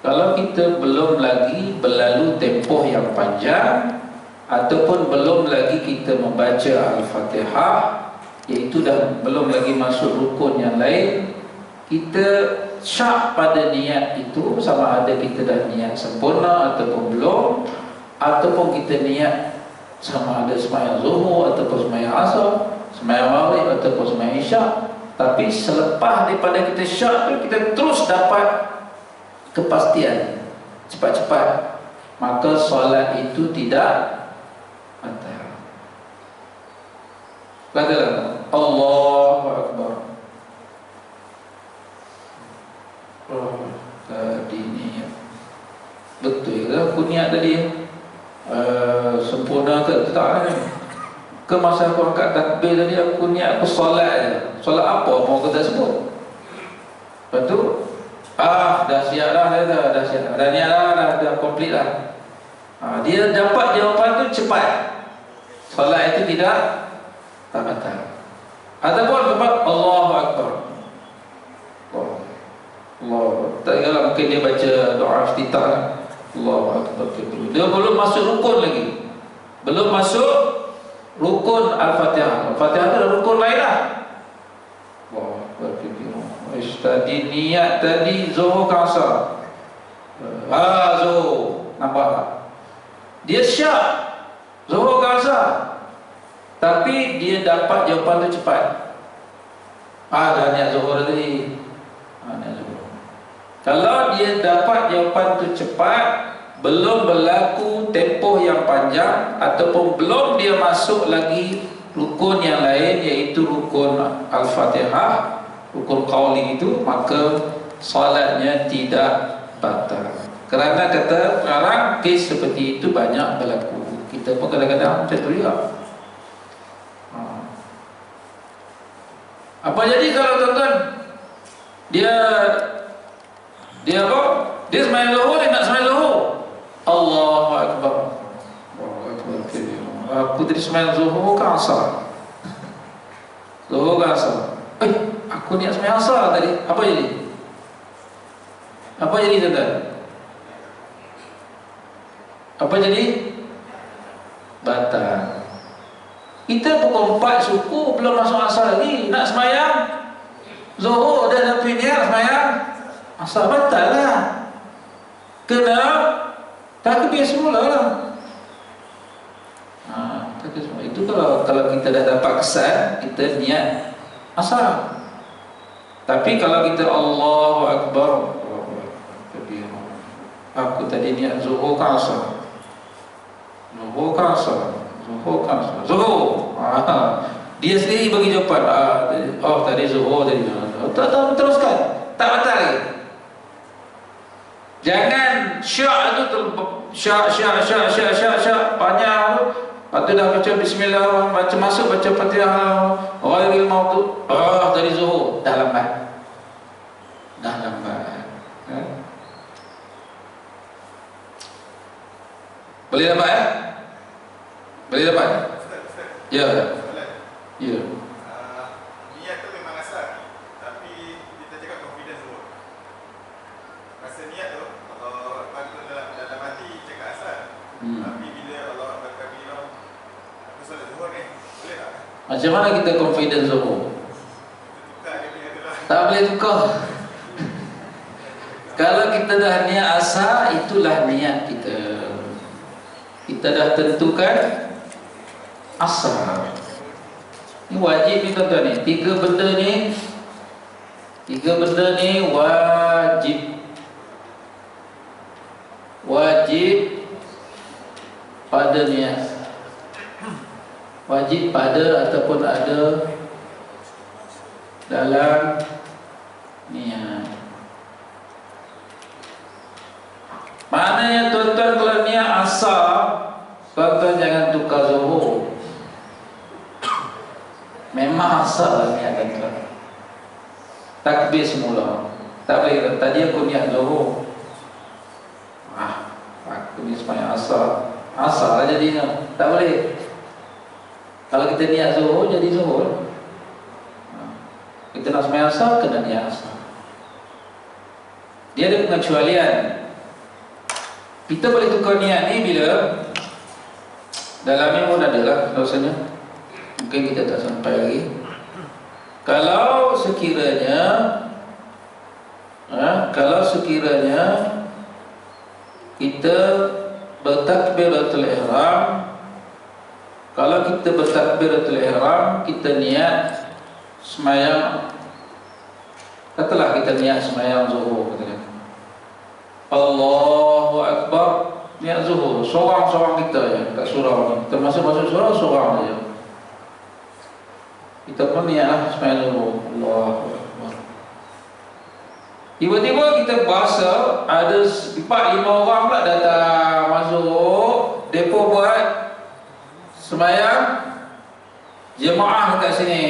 Kalau kita belum lagi berlalu tempoh yang panjang, ataupun belum lagi kita membaca Al-Fatihah, iaitu dah belum lagi masuk rukun yang lain, kita syak pada niat itu, sama ada kita dah niat sempurna ataupun belum, ataupun kita niat sama ada sembahyang zuhur ataupun sembahyang asar, sembahyang maghrib ataupun sembahyang isyak. Tapi selepas daripada kita syak tu, kita terus dapat kepastian cepat-cepat, maka solat itu tidak batal. Katalah Allahu Akbar. Tadi niat betul ke aku niat tadi sempurna ke tak? Ke masa aku angkat takbir tadi aku niat aku solat je. Solat apa mau kita sebut? Lepas tu dah siap dah, dah siap, dah niat dah, dah komplit lah. Dia dapat jawapan tu cepat, solat itu tidak batal. Ataupun sebab Allahu Akbar, Allah, tak kira mungkin dia baca doa iftitah, Allahu Akbar, dia belum masuk rukun lagi, belum masuk rukun Al-Fatihah. Al-Fatihah itu adalah rukun lain lah. Allahu Akbar, tadi niat tadi zuhur ke asar, zuhur, nampak tak? Dia syak zuhur ke asar, tapi dia dapat jawapan tu cepat. Dah niat zuhur tadi, niat zuhur. Kalau dia dapat jawapan tu cepat, belum berlaku tempoh yang panjang, ataupun belum dia masuk lagi rukun yang lain, iaitu rukun Al-Fatihah, rukun qauli itu, maka solatnya tidak batal. Kerana kata orang, kes seperti itu banyak berlaku. Kita pun kadang-kadang macam tu juga. Apa jadi kalau tuan-tuan dia apa? Dia sembahyang zuhur, dia nak sembahyang zuhur, Allahu Akbar, Allahu Akbar. tadi sembahyang zuhur ke asar. Zuhur ke asar. Aku niat sembahyang asar tadi. Apa jadi? Apa jadi tuan-tuan? Apa jadi? Batal. Kita pukul 4 suku belum masuk asar lagi, nak sembahyang zuhur dah tapi niat sembahyang asar, batal lah. Kena takbir semula lah. Takbir semula. Itu kalau kita dah dapat kesan, kita niat asar. Tapi kalau kita Allahu Akbar, aku tadi niat zuhur ke asar, zuhur ke asar, zuhur ke asar, zuhur. Dia sendiri bagi jawapan. Oh tadi zuhur, tadi zuhur. Tak teruskan, tak batal lagi. Jangan syak itu syak panjang tu. Lepas tu dah baca bismillah, baca masuk baca Fatihah, ghairil maghdubi. Tadi zuhur, dah lambat. Boleh dapat Boleh dapat? Ya. Ya. Niat tu memang asal, tapi kita cakap confidence dulu. Rasa niat tu kalau patut dalam hati cakap asal. Tapi bila Allah berkabir, aku solat zuhur ni, boleh tak? Macam mana kita confidence zuhur? Tukar dia punya tu lah. Tak boleh tukar. Kalau kita dah niat asal, itulah niat kita. Kita dah tentukan asal. Ini wajib ni tuan-tuan ni. Tiga benda ni wajib. Wajib pada niat. Wajib pada ataupun ada dalam niat. Maknanya tuan-tuan kalau niat asar, tuan-tuan jangan tukar zuhur. Memang asar niat tuan-tuan. Takbir semula. Tak boleh. Tadi aku niat zuhur. Aku ni sembahyang asar. Asar lah jadinya. Tak boleh. Kalau kita niat zuhur, jadi zuhur. Kita nak sembahyang asar, kena niat asar. Dia ada pengecualian. Kita boleh tukar niat ni bila dalamnya pun ada lah rasanya. Mungkin kita tak sampai lagi. Kalau sekiranya kita bertakbiratul ihram, kalau kita bertakbiratul ihram, kita niat sembahyang, katalah kita niat sembahyang zuhur, katakan Allahu Akbar, niat zuhur, seorang-seorang kita je, tak surau ni. Kita masuk surau, seorang je. Kita pun niatlah sembahyang zuhur, Allahu Akbar. Tiba-tiba kita berasa ada 4-5 orang pula datang masuk, depa buat sembahyang jemaah dekat sini.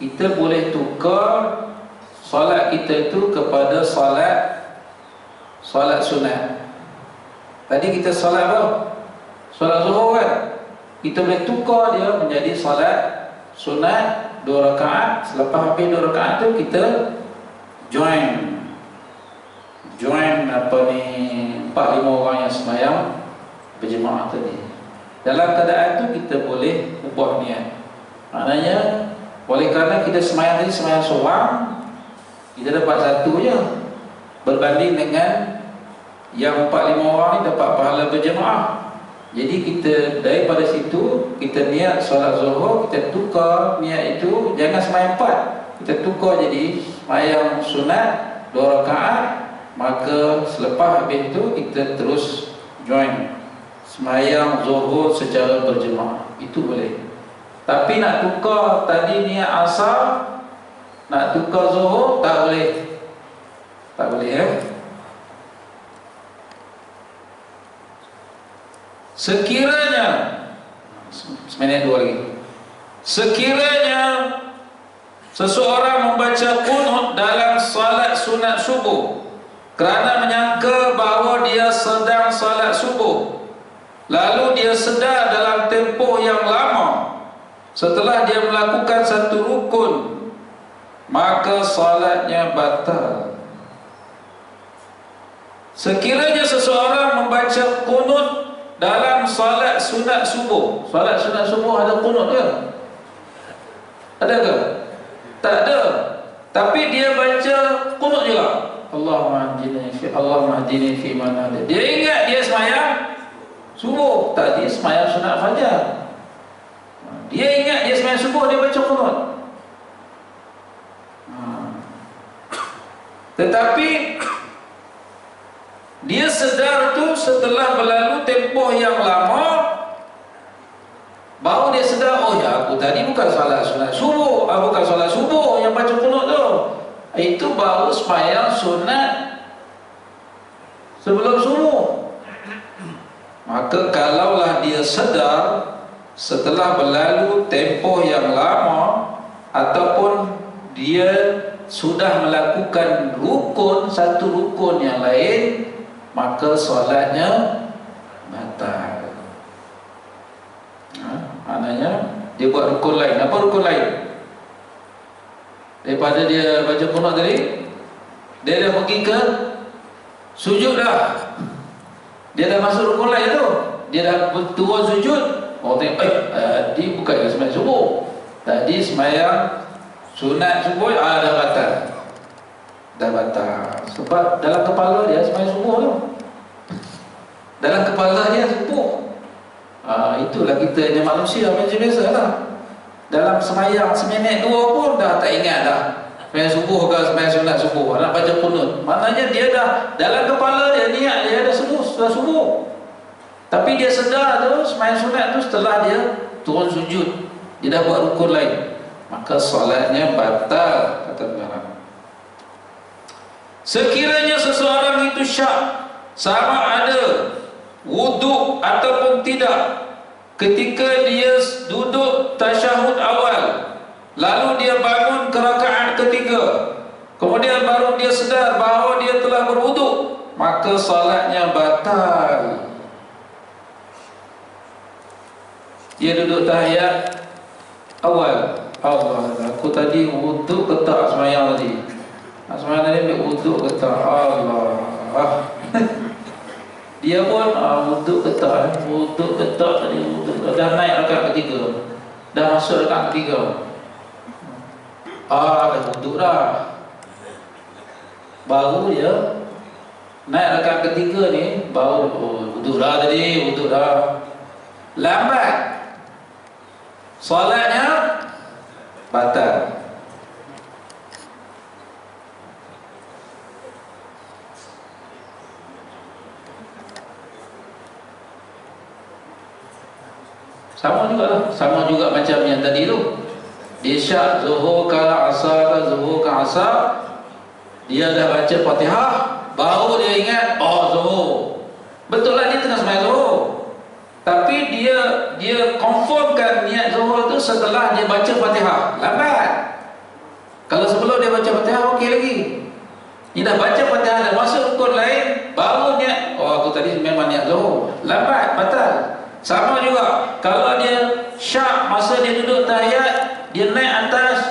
Kita boleh tukar solat kita itu kepada solat sunat. Tadi kita solat apa? Solat zuhur kan? Kita boleh tukar dia menjadi solat sunat 2 rakaat. Selepas habis 2 rakaat tu kita join 4-5 orang yang sembahyang berjemaah tadi. Dalam keadaan tu kita boleh ubah niat. Maknanya oleh kerana kita sembahyang tadi sembahyang seorang, kita dapat satu je, berbanding dengan yang 4-5 orang ni dapat pahala berjemaah. Jadi kita daripada situ, kita niat solat zuhur, kita tukar niat itu, jangan sembahyang 4, kita tukar jadi sembahyang sunat 2 rakaat. Maka selepas habis itu kita terus join sembahyang zuhur secara berjemaah. Itu boleh. Tapi nak tukar tadi niat asar, nak tukar zuhur, tak boleh. Tak boleh Sekiranya seminit 2 lagi. Sekiranya seseorang membaca qunut dalam salat sunat subuh kerana menyangka bahawa dia sedang salat subuh, lalu dia sedar dalam tempoh yang lama setelah dia melakukan satu rukun, maka salatnya batal. Sekiranya seseorang membaca qunut dalam salat sunat subuh. Salat sunat subuh ada qunut ke? Ada ke? Tak ada. Tapi dia baca qunut juga. Allahumma hdini fi man hadait. Dia ingat dia sembahyang subuh, tadi sembahyang sunat fajar. Dia ingat dia sembahyang subuh, dia baca qunut. Tetapi dia sedar tu setelah berlalu tempoh yang lama, baru dia sedar, oh ya, aku tadi bukan salat sunat subuh, bukan salat subuh yang baca qunut tu. Itu baru sembahyang sunat sebelum subuh. Maka kalaulah dia sedar setelah berlalu tempoh yang lama, ataupun dia sudah melakukan rukun, satu rukun yang lain, maka solatnya batal. Maknanya dia buat rukun lain. Apa rukun lain? Daripada dia baca qunut tadi, dia dah pergi ke sujud dah. Dia dah masuk rukun lain tu. Dia dah turun sujud. Orang tengok, tadi bukan sembahyang subuh, tadi sembahyang sunat subuh, dah batal. Dah batal. Sebab dalam kepala dia sembahyang subuh tu. Dalam kepala dia subuh. Itulah kita ni manusia macam biasa lah. Dalam sembahyang seminit dua pun dah tak ingat dah sembahyang subuh ke sembahyang sunat subuh, nak baca qunut. Maknanya dia dah dalam kepala dia niat dia dah subuh. Tapi dia sedar tu sembahyang sunat tu setelah dia turun sujud, dia dah buat rukun lain, maka solatnya batal, kata ulama. Sekiranya seseorang itu syak sama ada wuduk ataupun tidak ketika dia duduk tasyahud awal, lalu dia bangun ke rakaat ketiga, kemudian baru dia sedar bahawa dia telah berwuduk, maka salatnya batal. Dia duduk tahiyat awal, Allah, aku tadi wuduk ke tak sembahyang tadi? Sembahyang tadi ambil wuduk ke tak? Allah. Dia pun wuduk ke tak? Wuduk ke tak tadi? Wuduk dah naik rakaat ketiga, dah masuk rakaat ketiga. Dah wuduk dah. Baru dia naik rakaat ketiga ni, baru wuduk dah tadi, wuduk dah. Lambat, solatnya batal. Sama juga macam yang tadi tu. Dia syak zuhur ke asar ke zuhur ke asar, dia dah baca Fatihah, baru dia ingat, zuhur. Betul lah dia tengah sembahyang zuhur, tapi dia confirmkan niat zuhur tu setelah dia baca Fatihah. Lambat. Kalau sebelum dia baca Fatihah okey lagi. Dia dah baca Fatihah, dah masuk rukun lain, baru niat, aku tadi memang niat zuhur. Lambat, batal. Sama juga kalau dia syak masa dia duduk tahiyat, dia naik atas,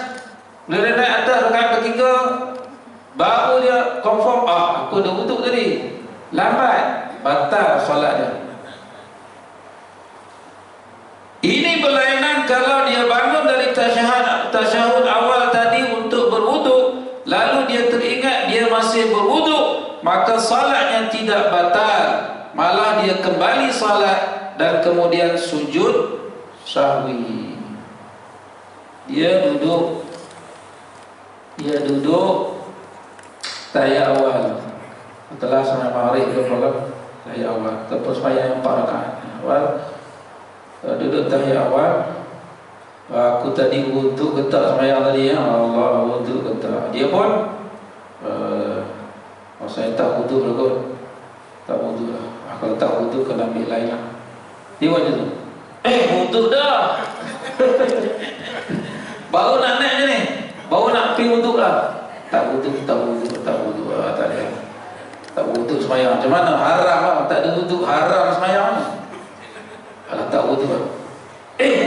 bila dia naik atas rakaat ketiga, baru dia confirm, aku dah wuduk tadi. Lambat, batal solat dia. Ini berlainan kalau dia bangun dari tasyahud awal tadi untuk berwuduk, lalu dia teringat dia masih berwuduk, maka salatnya tidak batal, malah dia kembali salat dan kemudian sujud sahwi. Dia duduk tahiyat awal setelah sembahyang maghrib ke tahiyat awal, ataupun sembahyang 4 rakaat awal, duduk tahiyat awal. Aku tadi wuduk ke tak sembahyang tadi? Allah, wuduk ke tak? Dia pun saya tak wuduk lah kot, tak wuduk lah. Kalau tak wuduk kena ambil lain lah. Dia buat macam tu. Wuduk dah. Baru nak naik je ni, baru nak pergi wuduk lah. Tak wuduk. Tak ada. Tak wuduk sembahyang. Macam mana? Haram lah. Tak ada wuduk, haram sembahyang. tak wuduk.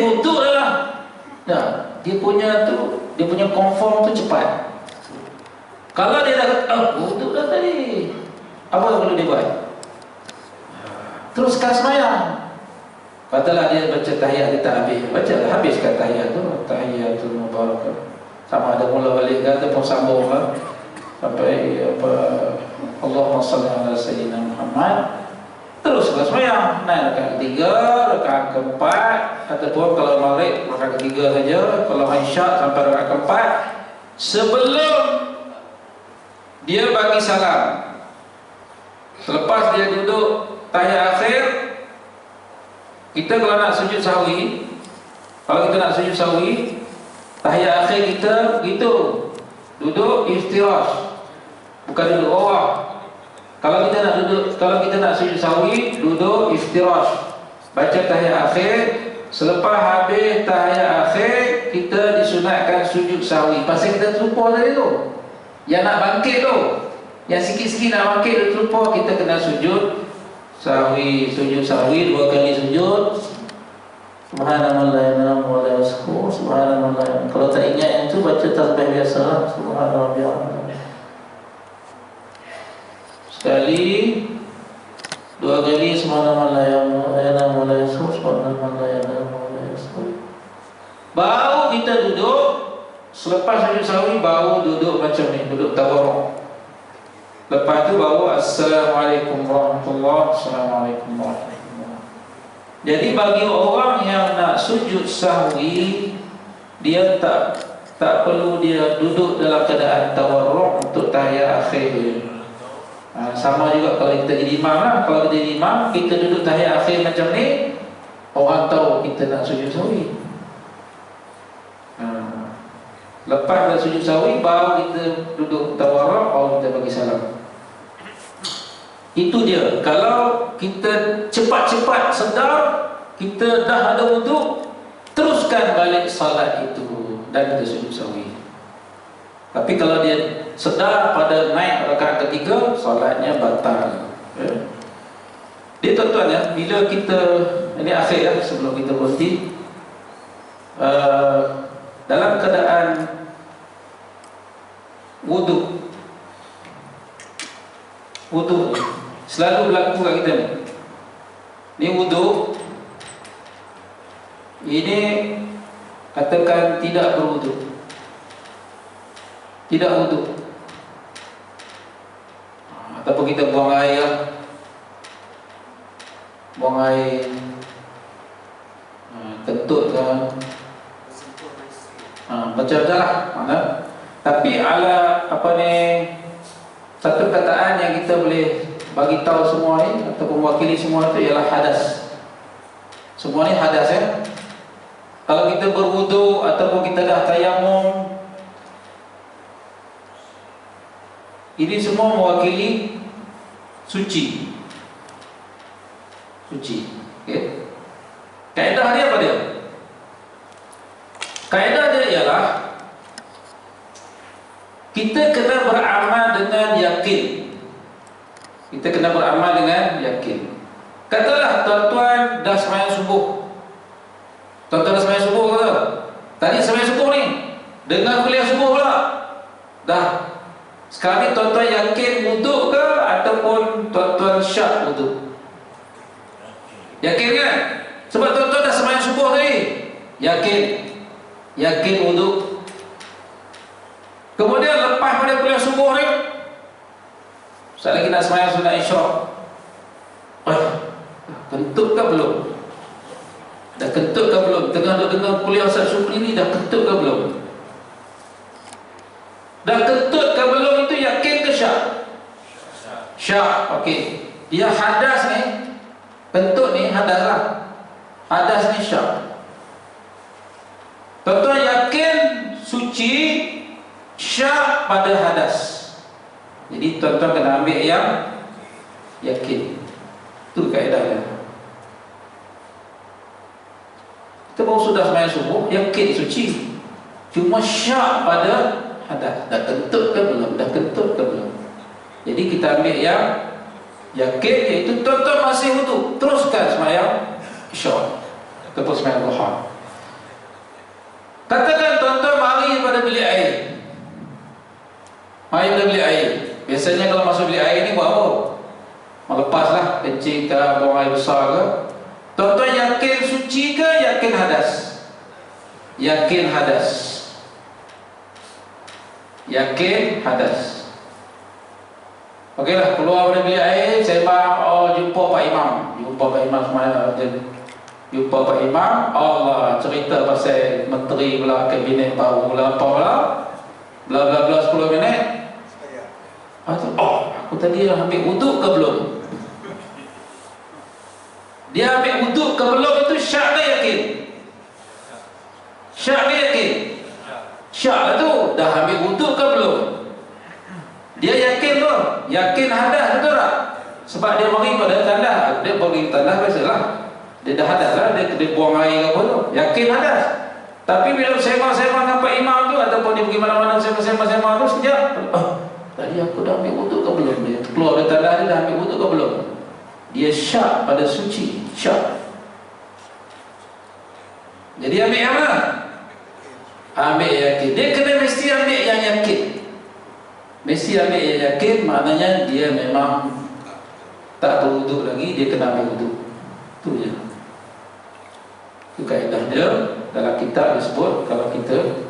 Wuduk lah. Nah, dia punya konform tu cepat. Kalau dia dah wuduk dah tadi, apa yang perlu dia buat? Teruskan sembahyang. Katalah dia baca tahiyat, dia tak habis. Bacalah, habiskan tahiyat tu. Tahiyatul mubarakah. Sama ada mula balik ke ataupun sambung ke sampai Allahumma salli ala sayyidina Muhammad. Teruslah sembahyang. Naik rakaat ketiga, rakaat keempat, ataupun kalau maghrib rakaat ketiga saja, kalau isyak sampai rakaat keempat. Sebelum dia bagi salam, selepas dia duduk tahiyat akhir, kita kalau nak sujud sahwi, tahiyat akhir kita begitu, duduk iftirash, bukan duduk bawah. Kalau kita nak sujud sahwi, duduk iftirash, baca tahiyat akhir. Selepas habis tahiyat akhir, kita disunatkan sujud sahwi. Pasal kita terlupa tadi tu, yang nak bangkit tu, yang sikit-sikit nak bangkit tu terlupa, kita kena sujud sahwi. Sujud sahwi 2 kali sujud. Subhanallah wa la yasku, subhanallah. Kalau tak ingat yang tu, baca tasbih biasa, subhanallah. Sekali, 2 kali subhanallah wa la yasku, subhanallah wa la yasku. Baru kita duduk. Selepas sujud sahwi baru duduk macam ni, duduk tawarruk. Lepas tu baru assalamualaikum warahmatullahi wabarakatuh. Jadi bagi orang yang nak sujud sahwi, dia tak perlu dia duduk dalam keadaan tawarruk untuk tahiyat akhir dia. Sama juga kalau kita jadi imam lah. Kalau kita jadi imam, kita duduk tahiyat akhir macam ni, orang tahu kita nak sujud sahwi. Lepas dah sujud sahwi, baru kita duduk tawarruk, baru kita bagi salam. Itu dia. Kalau kita cepat-cepat sedar kita dah ada wuduk, teruskan balik salat itu dan kita sujud sahwi. Tapi kalau dia sedar pada naik rakaat ketiga, salatnya batal. Dia tuan-tuan ya, bila kita, ini akhir ya, sebelum kita berhenti, dalam keadaan wuduk selalu berlaku kat kita ni. Ni wuduk, ini katakan tidak berwuduk, tidak wuduk, ataupun kita buang air, kentut ke, macam-macam lah. Tapi satu kataan yang kita boleh bagi tahu semua ni ataupun mewakili semua itu ialah hadas. Semua ni hadas ya. Kalau kita berwuduk ataupun kita dah tayamum, ini semua mewakili suci. Okey. Kaedah dia apa dia? Kaedah dia ialah kita kena beramal dengan yakin. Katalah tuan-tuan dah sembahyang subuh. Kata tadi sembahyang subuh ni, dengar kuliah subuh pula. Dah. Sekarang ni tuan-tuan yakin wuduk ke ataupun tuan-tuan syak wuduk? Yakin kan? Sebab tuan-tuan dah sembahyang subuh tadi. Yakin wuduk. Kemudian lepas pada kuliah subuh ni, sekali lagi nak sembahyang sunat isyak. Kentut ke belum? Dah kentut ke belum? Tengah dengar kuliah Ustaz Syukri ni, dah kentut ke belum? Dah kentut ke belum itu yakin ke syak? Syak, okey. Dia hadas ni, kentut ni hadas lah. Hadas ni syak. Tuan-tuan yakin suci, syak pada hadas. Jadi tuan-tuan kena ambil yang yakin. Itu kaedahnya. Kita baru sudah sembahyang subuh, yakin suci, cuma syak pada hadas. Dah kentut ke belum? Jadi kita ambil yang yakin, iaitu tuan-tuan masih wuduk, teruskan sembahyang isyak. ataupun sembahyang duha. Katakan tuan-tuan mari pada bilik air. Mari pada bilik air. Biasanya kalau masuk bilik air ni buat apa? Melepaslah kencing ke, buang air besar ke. Tuan-tuan yakin suci ke yakin hadas? Yakin hadas. Yakin hadas. Okeylah, keluar dari bilik air, sembang, jumpa Pak Imam. Jumpa Pak Imam semalam. Jumpa Pak Imam, Allah cerita pasal menteri pula, kabinet baru pula, apa pula, bla bla bla 10 minit. Aku tadi ambil wuduk ke belum? Dia ambil wuduk ke belum itu syak ke yakin? Syak ke yakin? Syak tu, dah ambil wuduk ke belum? Dia yakin tu, yakin hadas betul tak? Sebab dia mari pada tandas, dia pergi tandas biasalah. Dia dah hadas lah, dia buang air apa tu, yakin hadas. Tapi bila sembang-sembang dengan Pak Imam tu, ataupun dia pergi mana-mana sembang-sembang tu, sekejap, tadi aku dah ambil wuduk ke belum? Dia keluar dari tandas, dia dah ambil wuduk ke belum? Dia syak pada suci, syak. Jadi ambil yang mana? Ambil yakin. Dia kena mesti ambil yang yakin. Mesti ambil yang yakin, maknanya dia memang tak berwuduk lagi, dia kena ambil wuduk. Itu je. Itu kaedah dia. Dalam kitab disebut kalau kita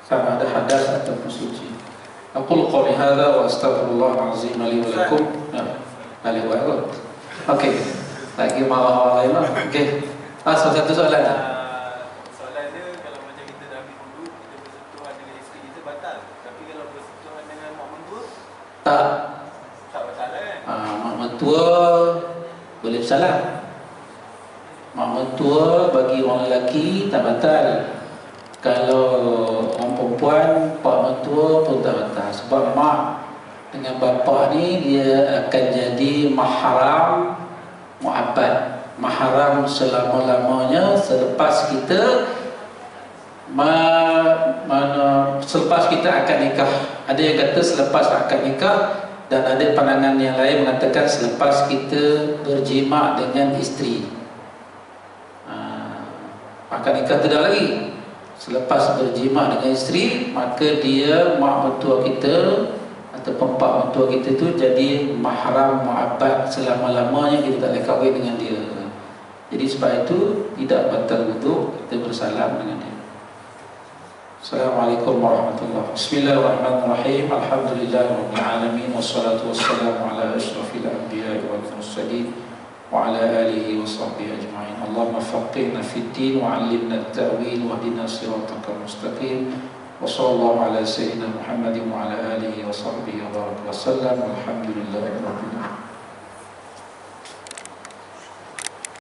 sama ada hadas ataupun suci. Aqul qawli hadza wa astaghfirullah azim li wa lakum. Alih warat. Okey. Lagi marah orang lain lah. Okey. Satu soalan dah. Soalan dia, kalau macam kita dah ambil wuduk, kita bersentuhan dengan isteri kita batal. Tapi kalau bersentuhan dengan mak mentua, Tak batal kan? mak mentua boleh bersalah. Mak mentua bagi orang lelaki tak batal. Kalau orang perempuan, pak mentua pun tak batal. Sebab mak dengan bapa ni dia akan jadi mahram mu'abbad, mahram selama-lamanya selepas kita selepas kita akan nikah. Ada yang kata selepas akan nikah, dan ada pandangan yang lain mengatakan selepas kita berjima dengan isteri. Akan nikah tidak lagi. Selepas berjima dengan isteri, maka dia mak mentua kita ataupun pak mentua kita tu jadi mahram mu'abbad selama-lamanya, kita tak boleh kahwin dengan dia. Jadi sebab itu tidak batal wuduk, kita bersalam dengan dia. Assalamualaikum warahmatullahi wabarakatuh. Bismillahirrahmanirrahim. Alhamdulillahirabbil alamin wassalatu wassalamu ala asyrafil anbiya'i wal mursalin wa ala alihi wa sahbihi ajma'in. Allahumma faqihna fid din wa 'allimna at-ta'wil wa hdina siratal mustaqim. Wa sallallahu ala sayyidina Muhammadin wa ala alihi wa sahbihi wa baraka wa sallam. Walhamdulillahi rabbil alamin.